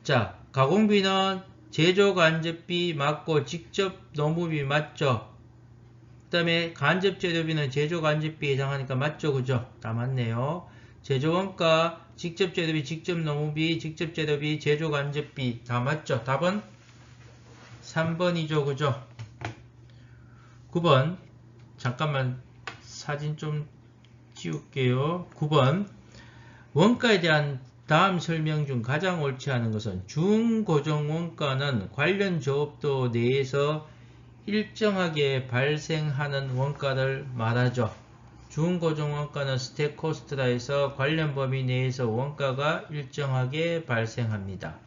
자, 가공비는 제조 간접비 맞고 직접 노무비 맞죠? 그 다음에 간접재료비는 제조 간접비에 해당하니까 맞죠? 그죠? 다 맞네요. 제조원가, 직접재료비, 직접노무비, 직접재료비, 제조 간접비 다 맞죠? 답은 3번이죠. 그죠? 9번 잠깐만 사진 좀 지울게요. 9번 원가에 대한 다음 설명 중 가장 옳지 않은 것은 중고정원가는 관련 조업도 내에서 일정하게 발생하는 원가를 말하죠. 중고정원가는 스택 코스트라 해서 관련 범위 내에서 원가가 일정하게 발생합니다.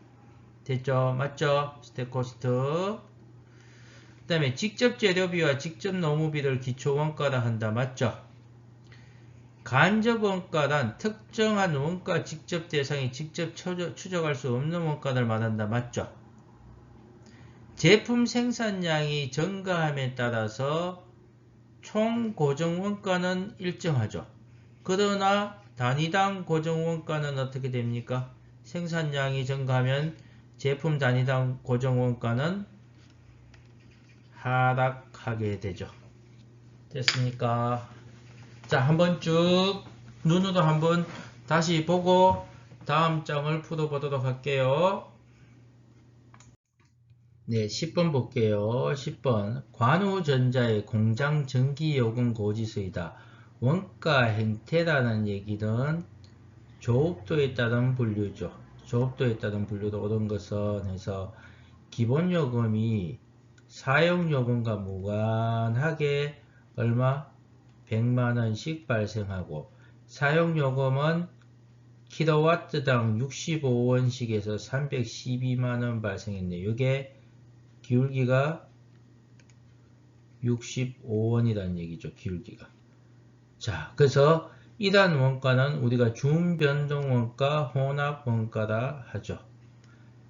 됐죠? 맞죠? 스택 코스트. 그 다음에 직접 재료비와 직접 노무비를 기초원가라 한다. 맞죠? 간접원가란 특정한 원가 직접 대상이 직접 추적할 수 없는 원가를 말한다. 맞죠? 제품 생산량이 증가함에 따라서 총 고정원가는 일정하죠. 그러나 단위당 고정원가는 어떻게 됩니까? 생산량이 증가하면 제품 단위당 고정원가는 하락하게 되죠. 됐습니까? 자, 한번 쭉 눈으로 한번 다시 보고 다음 장을 풀어보도록 할게요. 네, 10번 볼게요. 10번 관우전자의 공장 전기요금 고지서이다. 원가 행태라는 얘기는 조업도에 따른 분류죠. 조업도에 따른 분류도 옳은 것은 해서 기본요금이 사용요금과 무관하게 얼마? 100만원씩 발생하고 사용요금은 킬로와트당 65원씩에서 312만원 발생했네요. 이게 기울기가 65원이라는 얘기죠. 기울기가. 자, 그래서 이러한 원가는 우리가 준변동원가, 혼합원가라 하죠.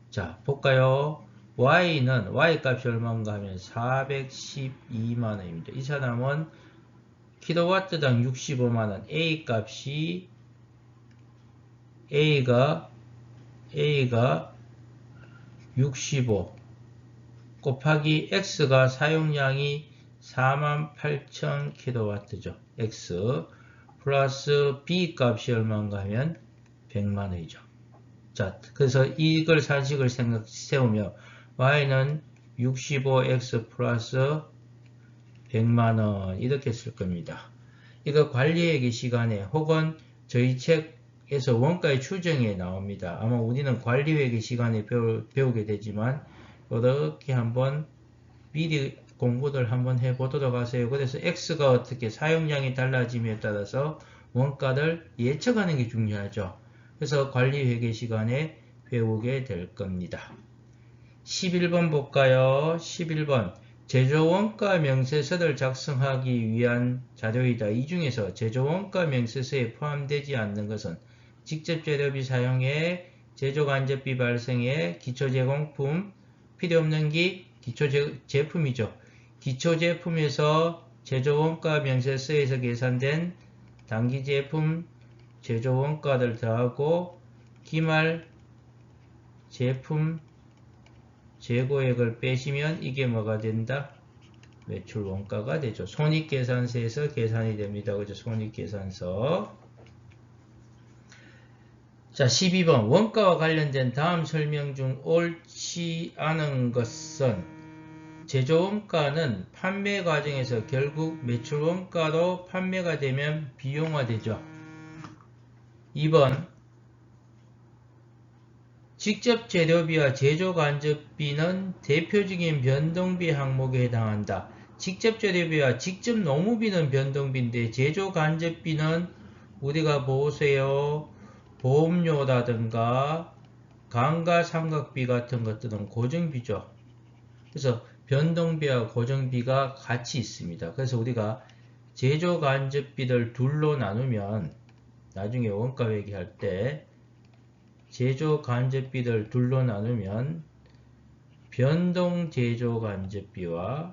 자, 볼까요? Y는 Y값이 얼마인가 하면 412만원입니다. 이 사람은 킬로와트당 65만원, A값이 A가 65 곱하기 X가 사용량이 48,000kW죠. X 플러스 B 값이 얼마인가 하면 100만원이죠. 자, 그래서 이걸 산식을 세우며 Y는 65X 플러스 100만원 이렇게 쓸 겁니다. 이거 관리회계 시간에 혹은 저희 책에서 원가의 추정에 나옵니다. 아마 우리는 관리회계 시간에 배우게 되지만 이렇게 한번 미리 공부를 한번 해보도록 하세요. 그래서 X가 어떻게 사용량이 달라짐에 따라서 원가를 예측하는 게 중요하죠. 그래서 관리회계 시간에 배우게 될 겁니다. 11번 볼까요? 11번 제조원가 명세서를 작성하기 위한 자료이다. 이 중에서 제조원가 명세서에 포함되지 않는 것은 직접 재료비 사용에 제조간접비 발생에 기초제공품 필요없는 게 기초제품이죠. 기초제품에서 제조원가 명세서에서 계산된 단기제품 제조원가를 더하고 기말 제품 재고액을 빼시면 이게 뭐가 된다? 매출원가가 되죠. 손익계산서에서 계산이 됩니다. 그죠? 손익계산서. 자, 12번. 원가와 관련된 다음 설명 중 옳지 않은 것은 제조원가는 판매 과정에서 결국 매출원가로 판매가 되면 비용화되죠. 2번. 직접 재료비와 제조간접비는 대표적인 변동비 항목에 해당한다. 직접 재료비와 직접 노무비는 변동비인데 제조간접비는 우리가 보세요. 보험료라든가 감가상각비 같은 것들은 고정비죠. 그래서 변동비와 고정비가 같이 있습니다. 그래서 우리가 제조간접비를 둘로 나누면 나중에 원가 회계할 때 제조간접비를 둘로 나누면 변동제조간접비와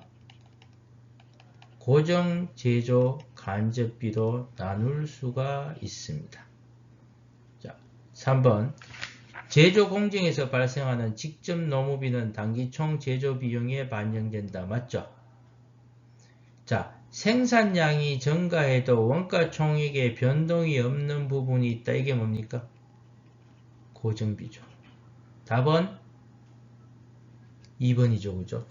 고정제조간접비로 나눌 수가 있습니다. 자, 3번 제조공정에서 발생하는 직접 노무비는 단기 총 제조비용에 반영된다. 맞죠? 자, 생산량이 증가해도 원가 총액에 변동이 없는 부분이 있다. 이게 뭡니까? 고정비죠. 답은 2번이죠. 그죠?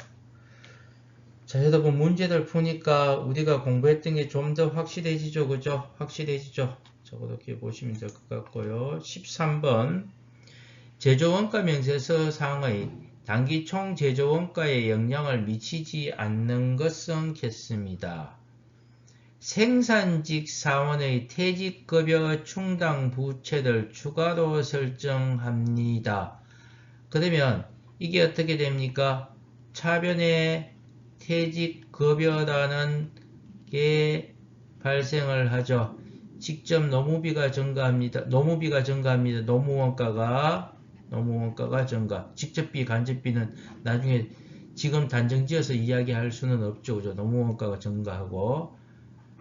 자, 여러분 문제들 푸니까 우리가 공부했던 게 좀 더 확실해지죠. 그죠? 확실해지죠. 자, 그렇게 보시면 될 것 같고요. 13번 제조원가 명세서 상의 단기 총 제조원가에 영향을 미치지 않는 것은 겠습니다. 생산직 사원의 퇴직급여 충당 부채를 추가로 설정합니다. 그러면 이게 어떻게 됩니까? 차변에 퇴직급여라는 게 발생을 하죠. 직접 노무비가 증가합니다. 노무원가가 증가. 직접비, 간접비는 나중에 지금 단정지어서 이야기할 수는 없죠. 그죠? 노무원가가 증가하고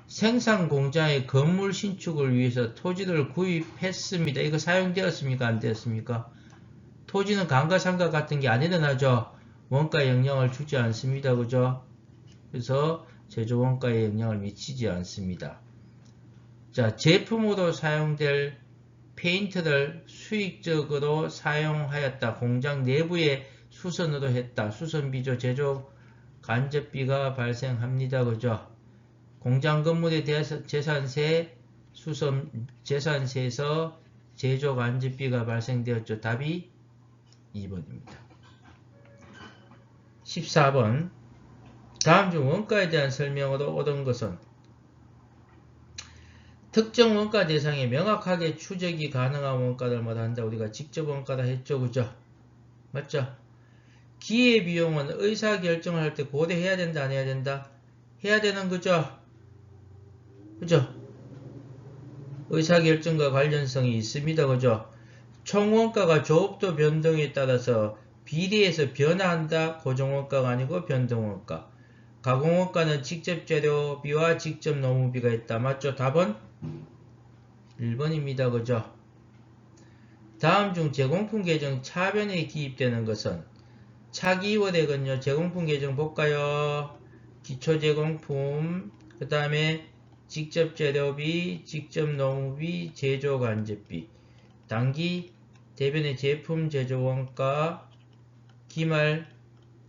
생산 공장의 건물 신축을 위해서 토지를 구입했습니다. 이거 사용되었습니까? 안 되었습니까? 토지는 감가상각 같은 게 안 일어나죠. 원가에 영향을 주지 않습니다. 그죠? 그래서 제조원가에 영향을 미치지 않습니다. 자, 제품으로 사용될 페인트를 수익적으로 사용하였다. 공장 내부에 수선으로 했다. 수선비죠. 제조 간접비가 발생합니다. 그죠? 공장 건물에 대해서 재산세, 재산세에서 제조 간접비가 발생되었죠. 답이 2번입니다. 14번 다음 중 원가에 대한 설명으로 얻은 것은 특정 원가 대상에 명확하게 추적이 가능한 원가를 말한다. 우리가 직접 원가다 했죠. 그죠? 맞죠? 기회비용은 의사결정을 할 때 고려해야 된다, 안 해야 된다? 해야 되는 거죠? 그죠? 의사결정과 관련성이 있습니다. 그죠? 총원가가 조업도 변동에 따라서 비례해서 변화한다. 고정원가가 아니고 변동원가. 가공원가는 직접 재료비와 직접 노무비가 있다. 맞죠? 답은 1번입니다. 그죠? 다음 중 제공품 계정 차변에 기입되는 것은 차기원액은요, 제공품 계정 볼까요? 기초제공품, 그 다음에 직접재료비, 직접노무비, 제조간접비, 단기 대변의 제품 제조원가, 기말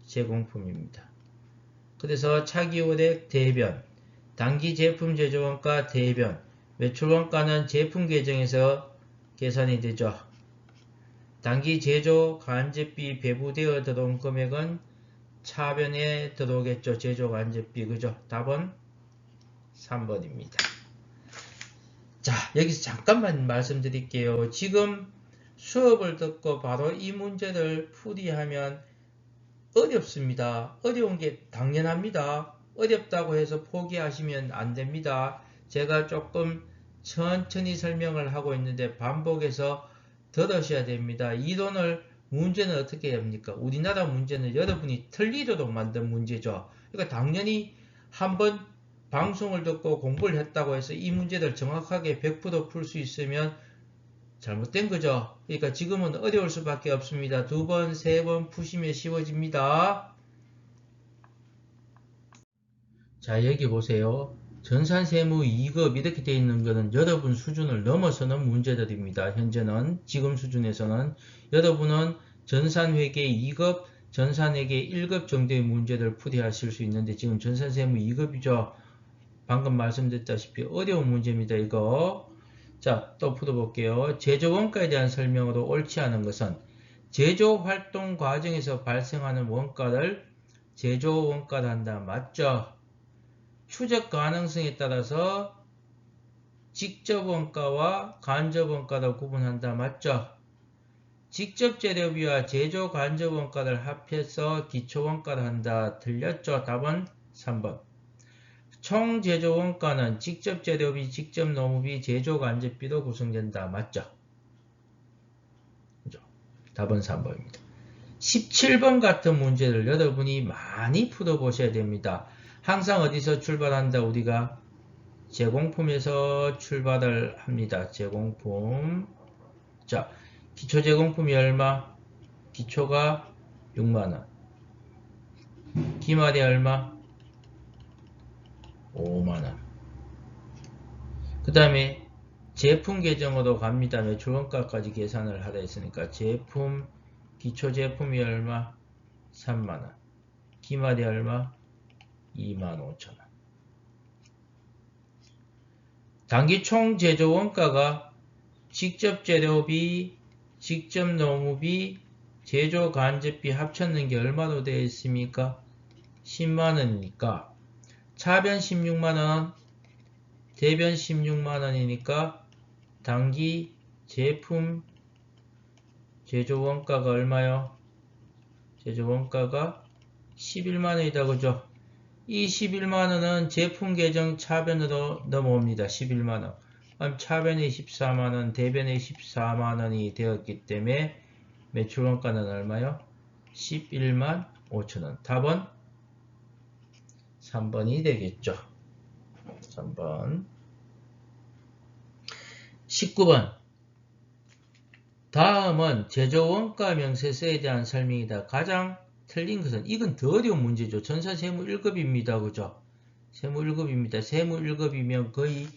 제공품입니다. 그래서 차기원액 대변, 단기 제품 제조원가 대변, 매출원가는 제품 계정에서 계산이 되죠. 단기 제조 간접비 배부되어 들어온 금액은 차변에 들어오겠죠. 제조 간접비. 그죠? 답은 3번입니다. 자, 여기서 잠깐만 말씀드릴게요. 지금 수업을 듣고 바로 이 문제를 풀이하면 어렵습니다. 어려운 게 당연합니다. 어렵다고 해서 포기하시면 안 됩니다. 제가 조금 천천히 설명을 하고 있는데 반복해서 들으셔야 됩니다. 이론을 문제는 어떻게 합니까? 우리나라 문제는 여러분이 틀리도록 만든 문제죠. 그러니까 당연히 한번 방송을 듣고 공부를 했다고 해서 이 문제를 정확하게 100% 풀 수 있으면 잘못된 거죠. 그러니까 지금은 어려울 수밖에 없습니다. 2번, 3번 푸시면 쉬워집니다. 자, 여기 보세요. 전산세무 2급 이렇게 되어 있는 것은 여러분 수준을 넘어서는 문제들입니다. 현재는 지금 수준에서는 여러분은 전산회계 2급, 전산회계 1급 정도의 문제를 풀이하실 수 있는데 지금 전산세무 2급이죠. 방금 말씀드렸다시피 어려운 문제입니다. 이거. 자, 또 풀어볼게요. 제조원가에 대한 설명으로 옳지 않은 것은 제조활동 과정에서 발생하는 원가를 제조원가로 한다. 맞죠? 추적 가능성에 따라서 직접원가와 간접원가로 구분한다. 맞죠? 직접재료비와 제조 간접원가를 합해서 기초원가를 한다. 틀렸죠? 답은 3번. 총 제조원가는 직접재료비, 직접노무비, 제조간접비로 구성된다. 맞죠? 그죠? 답은 3번입니다. 17번 같은 문제를 여러분이 많이 풀어보셔야 됩니다. 항상 어디서 출발한다? 우리가 제공품에서 출발을 합니다. 제공품. 자, 기초 제공품이 얼마? 기초가 6만원. 기말이 얼마? 5만원. 그 다음에 제품 계정으로 갑니다. 매출원가까지 계산을 하라 했으니까 제품, 기초 제품이 얼마? 3만원. 기말이 얼마? 25,000원. 단기 총 제조 원가가 직접 재료비, 직접 노무비, 제조 간접비 합쳤는 게 얼마로 되어 있습니까? 10만원이니까 차변 16만원, 대변 16만원이니까 단기 제품 제조 원가가 얼마요? 제조 원가가 11만원이다. 그죠? 이 11만원은 제품 계정 차변으로 넘어옵니다. 11만원. 그럼 차변이 14만원, 대변이 14만원이 되었기 때문에 매출원가는 얼마요? 11만 5천원. 답은 3번이 되겠죠. 3번. 19번. 다음은 제조원가 명세서에 대한 설명이다. 가장 틀린 것은 이건 더 어려운 문제죠. 전사세무 1급입니다. 그죠? 세무 1급입니다. 세무 1급이면 거의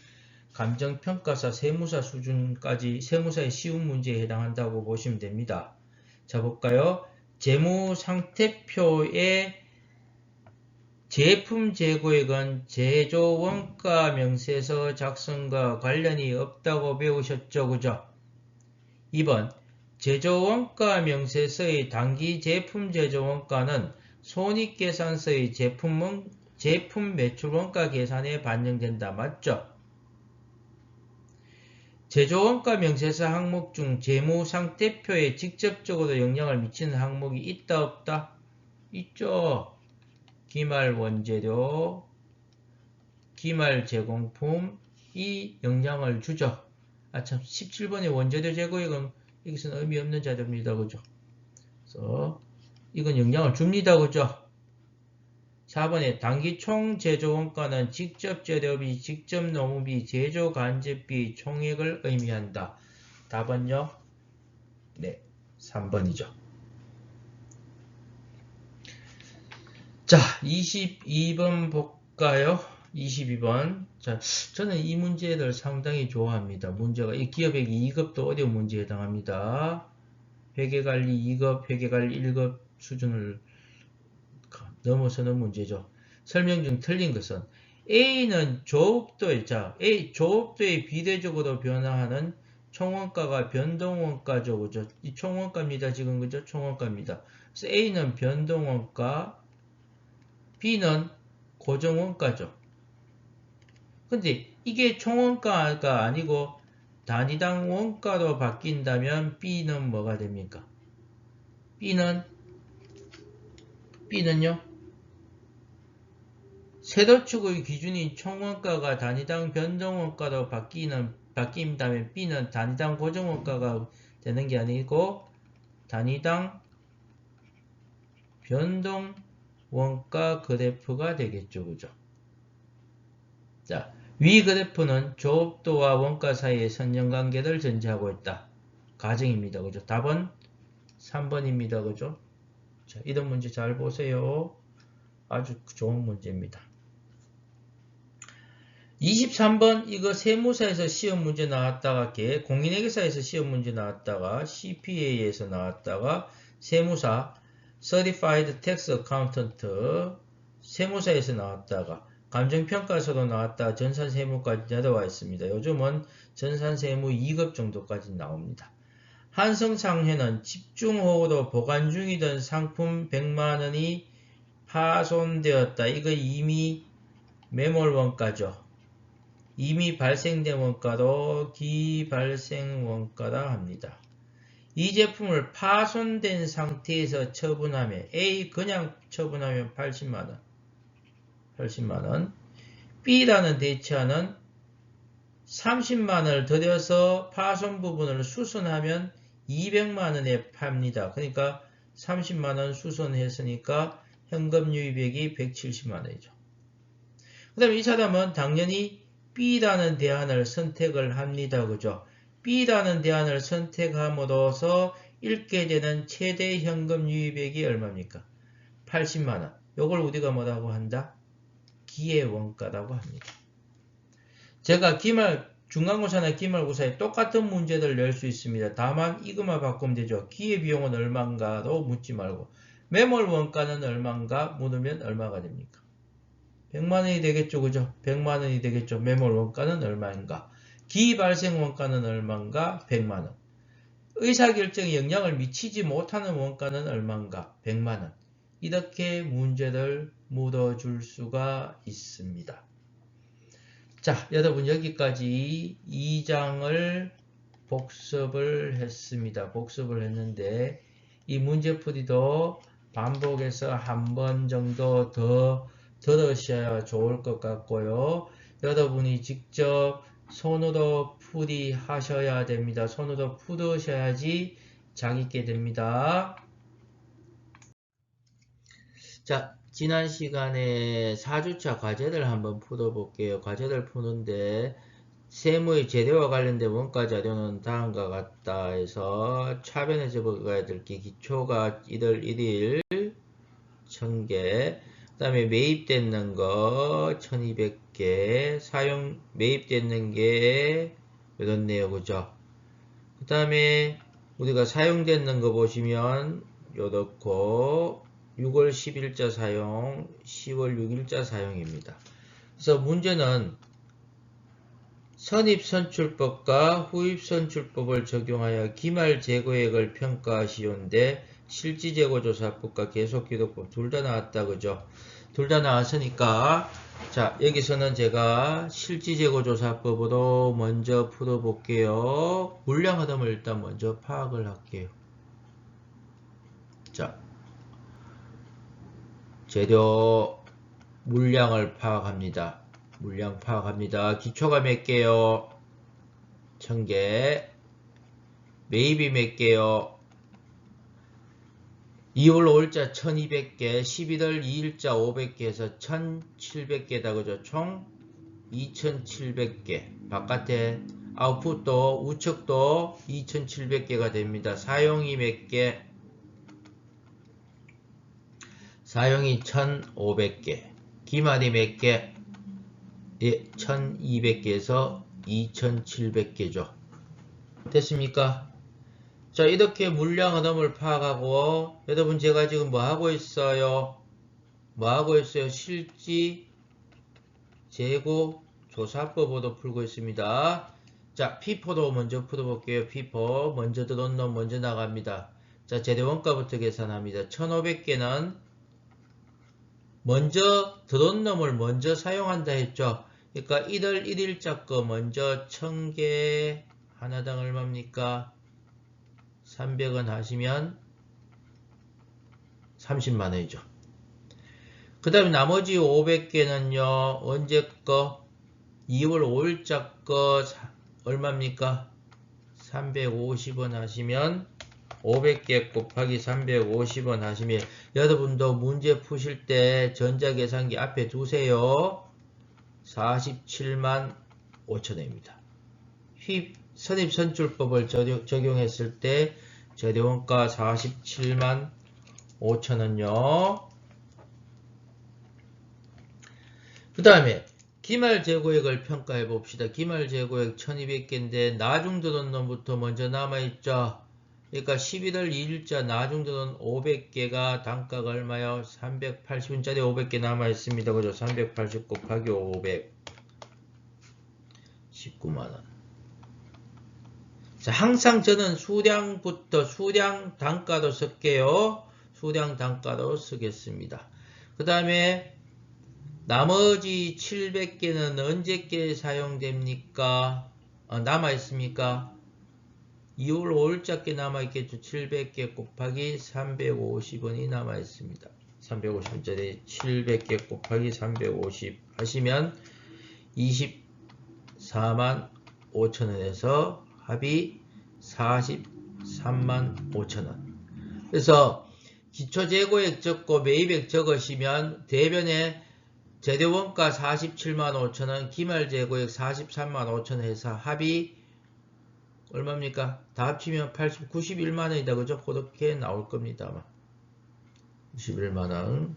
감정평가사 세무사 수준까지 세무사의 쉬운 문제에 해당한다고 보시면 됩니다. 자, 볼까요? 재무상태표의 제품 재고액은 제조원가 명세서 작성과 관련이 없다고 배우셨죠? 그죠? 2번 제조원가 명세서의 단기 제품 제조원가는 손익계산서의 제품 매출원가 계산에 반영된다. 맞죠? 제조원가 명세서 항목 중 재무상태표에 직접적으로 영향을 미치는 항목이 있다 없다? 있죠. 기말 원재료, 기말 제공품이 영향을 주죠. 아 참, 17번의 원재료 재고액은 여기서는 의미 없는 자료입니다. 그죠? 그래서 이건 영향을 줍니다. 그죠? 4번에 단기 총 제조원가는 직접 재료비, 직접 노무비, 제조 간접비 총액을 의미한다. 답은요? 네, 3번이죠. 자, 22번 볼까요? 22번. 자, 저는 이 문제를 상당히 좋아합니다. 문제가, 이 기업액 2급도 어려운 문제에 해당합니다. 회계관리 2급, 회계관리 1급 수준을 넘어서는 문제죠. 설명 중 틀린 것은 A는 조업도에, 자, 조업도에 비례적으로 변화하는 총원가가 변동원가죠. 그죠? 이 총원가입니다. 지금, 그죠? 총원가입니다. 그래서 A는 변동원가, B는 고정원가죠. 근데 이게 총원가가 아니고 단위당 원가로 바뀐다면 B는 뭐가 됩니까? B는요? 세도축의 기준인 총원가가 단위당 변동원가로 바뀐다면 B는 단위당 고정원가가 되는 게 아니고 단위당 변동원가 그래프가 되겠죠. 그죠? 자, 위 그래프는 조업도와 원가 사이의 선형관계를 전제하고 있다. 가정입니다. 그죠? 답은 3번입니다. 그죠? 자, 이런 문제 잘 보세요. 아주 좋은 문제입니다. 23번 이거 세무사에서 시험 문제 나왔다가 공인회계사에서 시험 문제 나왔다가 CPA에서 나왔다가 세무사 Certified Tax Accountant 세무사에서 나왔다가 감정평가서로 나왔다가 전산세무까지 내려와 있습니다. 요즘은 전산세무 2급 정도까지 나옵니다. 한성상회는 집중호우로 보관 중이던 상품 100만원이 파손되었다. 이거 이미 매몰원가죠. 이미 발생된 원가로 기발생원가라 합니다. 이 제품을 파손된 상태에서 처분하면 A 그냥 처분하면 80만원 B라는 대체하는 30만원을 들여서 파손 부분을 수선하면 200만원에 팝니다. 그러니까 30만원 수선했으니까 현금 유입액이 170만원이죠. 그 다음에 이 사람은 당연히 B라는 대안을 선택을 합니다. 그죠? B라는 대안을 선택함으로써 잃게 되는 최대 현금 유입액이 얼마입니까? 80만원. 요걸 우리가 뭐라고 한다? 기회원가라고 합니다. 제가 중간고사나 기말고사에 똑같은 문제를 낼 수 있습니다. 다만 이것만 바꾸면 되죠. 기회비용은 얼마인가로 묻지 말고 매몰원가는 얼마인가 물으면 얼마가 됩니까? 100만원이 되겠죠. 그죠? 100만원이 되겠죠. 매몰 원가는 얼마인가? 기발생 원가는 얼마인가? 100만원. 의사결정에 영향을 미치지 못하는 원가는 얼마인가? 100만원. 이렇게 문제를 물어줄 수가 있습니다. 자, 여러분 여기까지 2장을 복습을 했습니다. 복습을 했는데 이 문제풀이도 반복해서 한 번 정도 더 들으셔야 좋을 것 같고요. 여러분이 직접 손으로 풀이하셔야 됩니다. 손으로 풀으셔야지 장있게 됩니다. 자, 지난 시간에 4주차 과제를 한번 풀어볼게요. 과제를 푸는데 세무의 재료와 관련된 원가 자료는 다음과 같다 해서 차변에 적어가야 될 게 기초가 1월 1일 1000개 그 다음에 매입되는 거 1200개 매입되는 게 이렇네요. 그죠? 그 다음에 우리가 사용되는 거 보시면 요렇고 6월 10일자 사용 10월 6일자 사용입니다. 그래서 문제는 선입선출법과 후입선출법을 적용하여 기말재고액을 평가하시온데 실지재고조사법과 계속기록법 둘 다 나왔다. 그죠? 둘 다 나왔으니까 자, 여기서는 제가 실지재고조사법으로 먼저 풀어볼게요. 물량 흐름을 일단 먼저 파악을 할게요. 자, 재료 물량을 파악합니다. 물량 파악합니다. 기초가 몇 개요? 1000개. 매입이 몇 개요? 2월 5일자 1200개, 11월 2일자 500개 해서 1700개다. 그죠? 총 2700개. 바깥에 아웃풋도, 우측도 2700개가 됩니다. 사용이 몇 개? 사용이 1500개. 기말이 몇 개? 예, 1200개에서 2700개죠. 됐습니까? 자, 이렇게 물량 흐름을 파악하고, 여러분 제가 지금 뭐 하고 있어요? 뭐 하고 있어요? 실지 재고 조사법으로 풀고 있습니다. 자, P4도 먼저 풀어볼게요. P4 먼저 들어온 놈 먼저 나갑니다. 자, 재료원가부터 계산합니다. 1500개는 먼저 들어온 놈을 먼저 사용한다 했죠. 그러니까 1월 1일자 거 먼저 1000개 하나당 얼마입니까? 300원 하시면 30만원이죠. 그 다음에 나머지 500개는요, 언제 거? 2월 5일자 거 얼마입니까? 350원 하시면 500개 곱하기 350원 하시면 여러분도 문제 푸실 때 전자계산기 앞에 두세요. 47만 5천원입니다. 선입선출법을 적용했을 때 재료원가 47만 5천원요. 그 다음에 기말재고액을 평가해 봅시다. 기말재고액 1200개인데 나중 들어온 놈부터 먼저 남아있죠. 그러니까 11월 2일자 나중 들어온 500개가 단가가 얼마요? 380원짜리 500개 남아있습니다. 그죠? 380 곱하기 500 19만원. 자, 항상 저는 수량부터 수량 단가로 쓸게요. 수량 단가로 쓰겠습니다. 그 다음에 나머지 700개는 언제께 사용됩니까? 남아있습니까? 2월 5일자께 남아있겠죠. 700개 곱하기 350원이 남아있습니다. 350원짜리 700개 곱하기 350 하시면 24만 5천원에서 합이 43만 5천원. 그래서 기초재고액 적고 매입액 적으시면 대변에 재료원가 47만 5천원, 기말재고액 43만 5천원 해서 합이 얼마입니까? 다 합치면 91만원이다. 그죠? 그렇게 나올 겁니다. 아마. 91만원.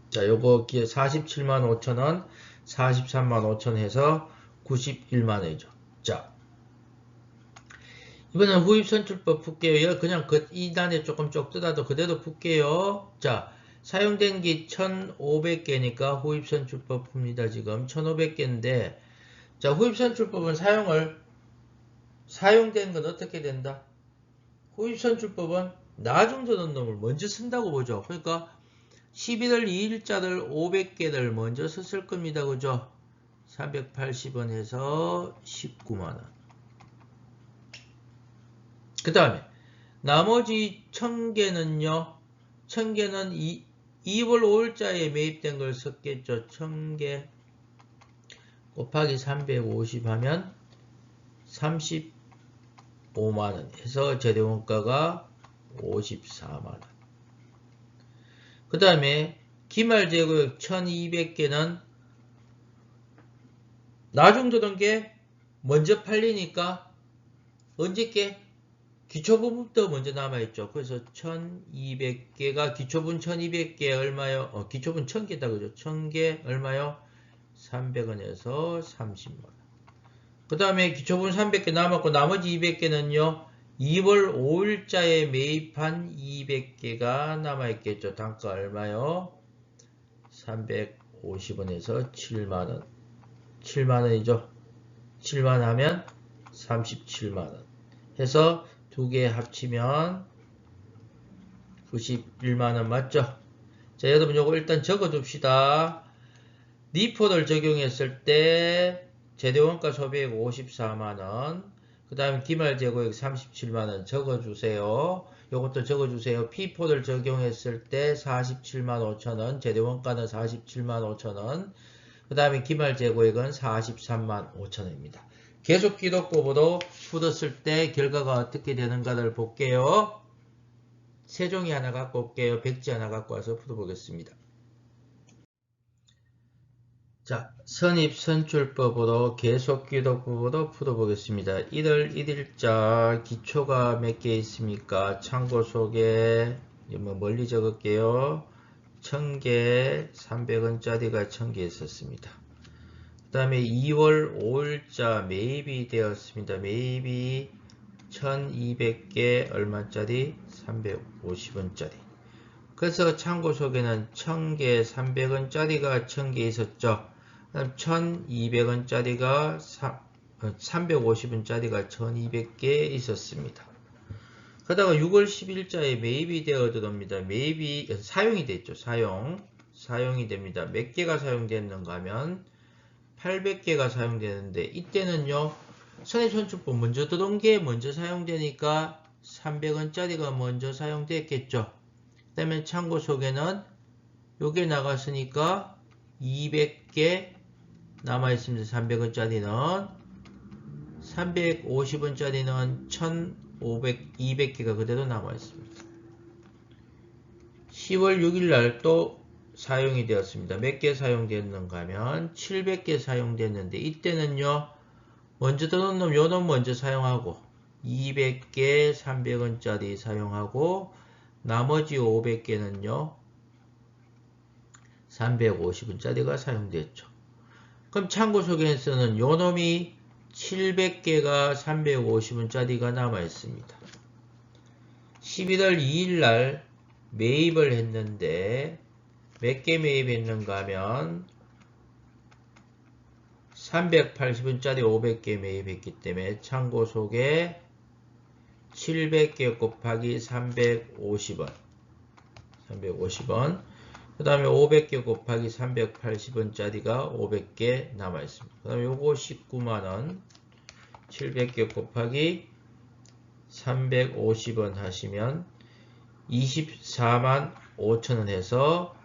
자, 요거 47만 5천원, 43만 5천원 해서 91만원이죠. 자, 이번엔 후입선출법 풀게요. 그냥 이 단에 조금 좁더라도 그대로 풀게요. 자, 사용된 게 1500개니까 후입선출법 풉니다. 지금 1500개인데, 자, 후입선출법은 사용된 건 어떻게 된다? 후입선출법은 나중 들어온 놈을 먼저 쓴다고 보죠. 그러니까 11월 2일자를 500개를 먼저 썼을 겁니다. 그죠? 380원 해서 19만원. 그 다음에 나머지 1000개는요. 1000개는 2월 5일자에 매입된 걸 썼겠죠. 1000개 곱하기 350 하면 35만원 해서 재료원가가 54만원. 그 다음에 기말재고액 1200개는 나중 들어온 게 먼저 팔리니까 언제께? 기초분부터 먼저 남아있죠. 그래서 1200개가 기초분 1200개 얼마요? 기초분 1000개다. 그죠? 1000개 얼마요? 300원에서 30만원. 그 다음에 기초분 300개 남았고 나머지 200개는요. 2월 5일자에 매입한 200개가 남아있겠죠. 단가 얼마요? 350원에서 7만원. 7만원이죠. 7만원 하면 37만원. 해서 두 개 합치면 91만원 맞죠? 자, 여러분 요거 일단 적어둡시다. 리포를 적용했을 때 재료원가 소비액 54만원, 그 다음에 기말재고액 37만원 적어주세요. 요것도 적어주세요. P4를 적용했을 때 47만 5천원, 재료원가는 47만 5천원, 그 다음에 기말재고액은 43만 5천원입니다. 계속 기록법으로 풀었을 때 결과가 어떻게 되는가를 볼게요. 세종이 하나 갖고 올게요. 백지 하나 갖고 와서 풀어보겠습니다. 자, 선입선출법으로 계속기록법으로 풀어보겠습니다. 1월 1일자 기초가 몇 개 있습니까? 참고 속에 뭐 멀리 적을게요. 1000개 300원짜리가 1000개 있었습니다. 그 다음에 2월 5일자 매입이 되었습니다. 매입이 1200개 얼마짜리? 350원짜리. 그래서 참고 속에는 1000개 300원짜리가 1000개 있었죠. 그다음 1200원짜리가 350원짜리가 1200개 있었습니다. 그러다가 6월 10일자에 매입이 되어 들어옵니다. 매입이 사용이 됐죠. 사용이 됩니다. 몇 개가 사용됐는가 하면 800개가 사용되는데 이때는요. 선입선출법 먼저 들어온 게 먼저 사용되니까 300원짜리가 먼저 사용됐겠죠. 그 다음에 참고 속에는 요게 나갔으니까 200개 남아있습니다. 300원짜리는 350원짜리는 200개가 그대로 남아있습니다. 10월 6일날 또 사용이 되었습니다. 몇 개 사용됐는가 하면 700개 사용됐는데 이때는요. 먼저 들어온 놈 요 놈 먼저 사용하고 200개 300원짜리 사용하고 나머지 500개는요. 350원짜리가 사용됐죠. 그럼 참고 속에서는 요 놈이 700개가 350원짜리가 남아있습니다. 11월 2일날 매입을 했는데 몇 개 매입했는가 하면 380원짜리 500개 매입했기 때문에 참고 속에 700개 곱하기 350원 그 다음에 500개 곱하기 380원짜리가 500개 남아있습니다. 그 다음에 요거 19만원 700개 곱하기 350원 하시면 24만 5천원 해서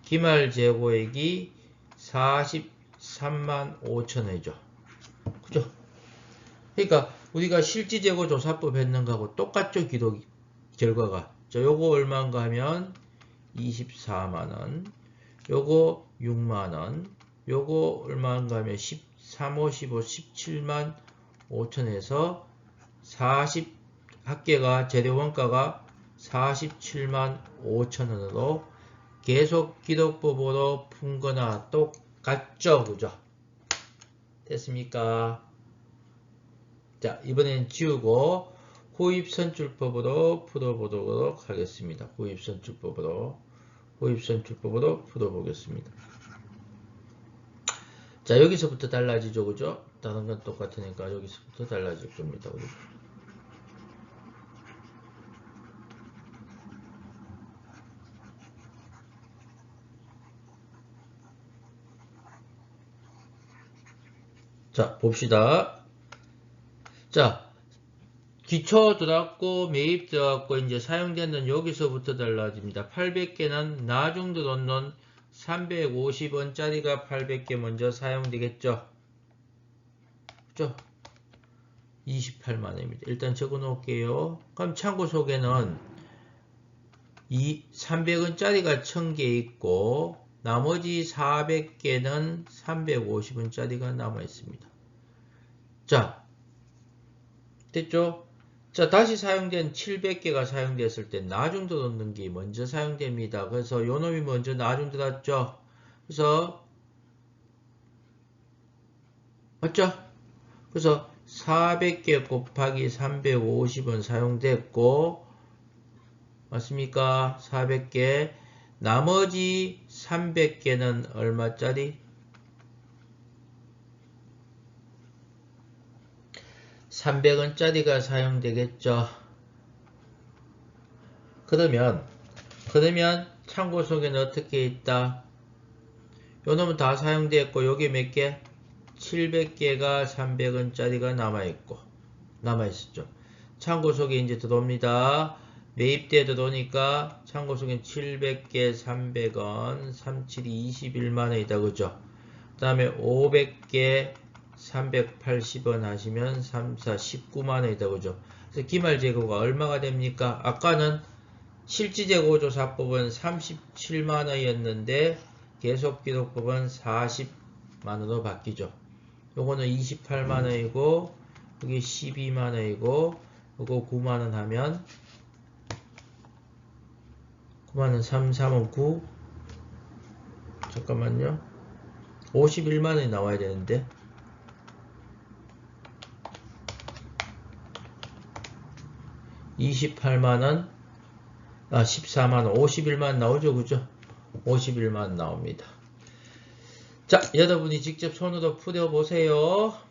기말 재고액이 43만 5천원이죠. 그죠? 그러니까 우리가 실지재고 조사법 했는 거하고 똑같죠. 기록 결과가. 자, 요거 얼마인가 하면 24만원, 요거 6만원, 요거 얼마인가 하면 13, 55, 17만 5천에서 40합계가 재료원가가 47만 5천원으로 계속 기록법으로 푼 거나 똑같죠. 그죠? 됐습니까? 자, 이번엔 지우고 호입선출법으로 풀어보도록 하겠습니다. 호입선출법으로 풀어보겠습니다. 자, 여기서부터 달라지죠. 그죠? 다른 건 똑같으니까 여기서부터 달라질 겁니다. 우리. 자, 봅시다. 자, 기초 들어갔고 매입 들어갔고 이제 사용되는 여기서부터 달라집니다. 800개는 나중 들어온 350원짜리가 800개 먼저 사용되겠죠. 그죠? 28만원입니다. 일단 적어 놓을게요. 그럼 참고 속에는 이 300원짜리가 1000개 있고 나머지 400개는 350원짜리가 남아 있습니다. 자, 됐죠? 자, 다시 사용된 700개가 사용됐을 때 나중 들어오는 게 먼저 사용됩니다. 그래서 요 놈이 먼저 나중 들어왔죠. 그래서 맞죠? 그래서 400개 곱하기 350원 사용됐고 맞습니까? 400개 나머지 300개는 얼마짜리? 300원짜리가 사용되겠죠. 그러면 참고 속에는 어떻게 있다? 요 놈은 다 사용되었고 여기 몇 개? 700개가 300원짜리가 남아있었죠. 참고 속에 이제 들어옵니다. 매입대 들어오니까 참고 속엔 700개 300원 37이 21만원이다. 그죠? 그 다음에 500개 380원 하시면 34 19만원이다. 그죠? 그래서 기말재고가 얼마가 됩니까? 아까는 실지재고조사법은 37만원이었는데 계속기록법은 40만원으로 바뀌죠. 요거는 28만원이고 여기 12만원이고 요거 9만원 하면 9만원, 3, 3은 9. 잠깐만요. 51만원이 나와야 되는데. 28만원, 14만원, 51만원 나오죠, 그죠? 51만원 나옵니다. 자, 여러분이 직접 손으로 풀어보세요.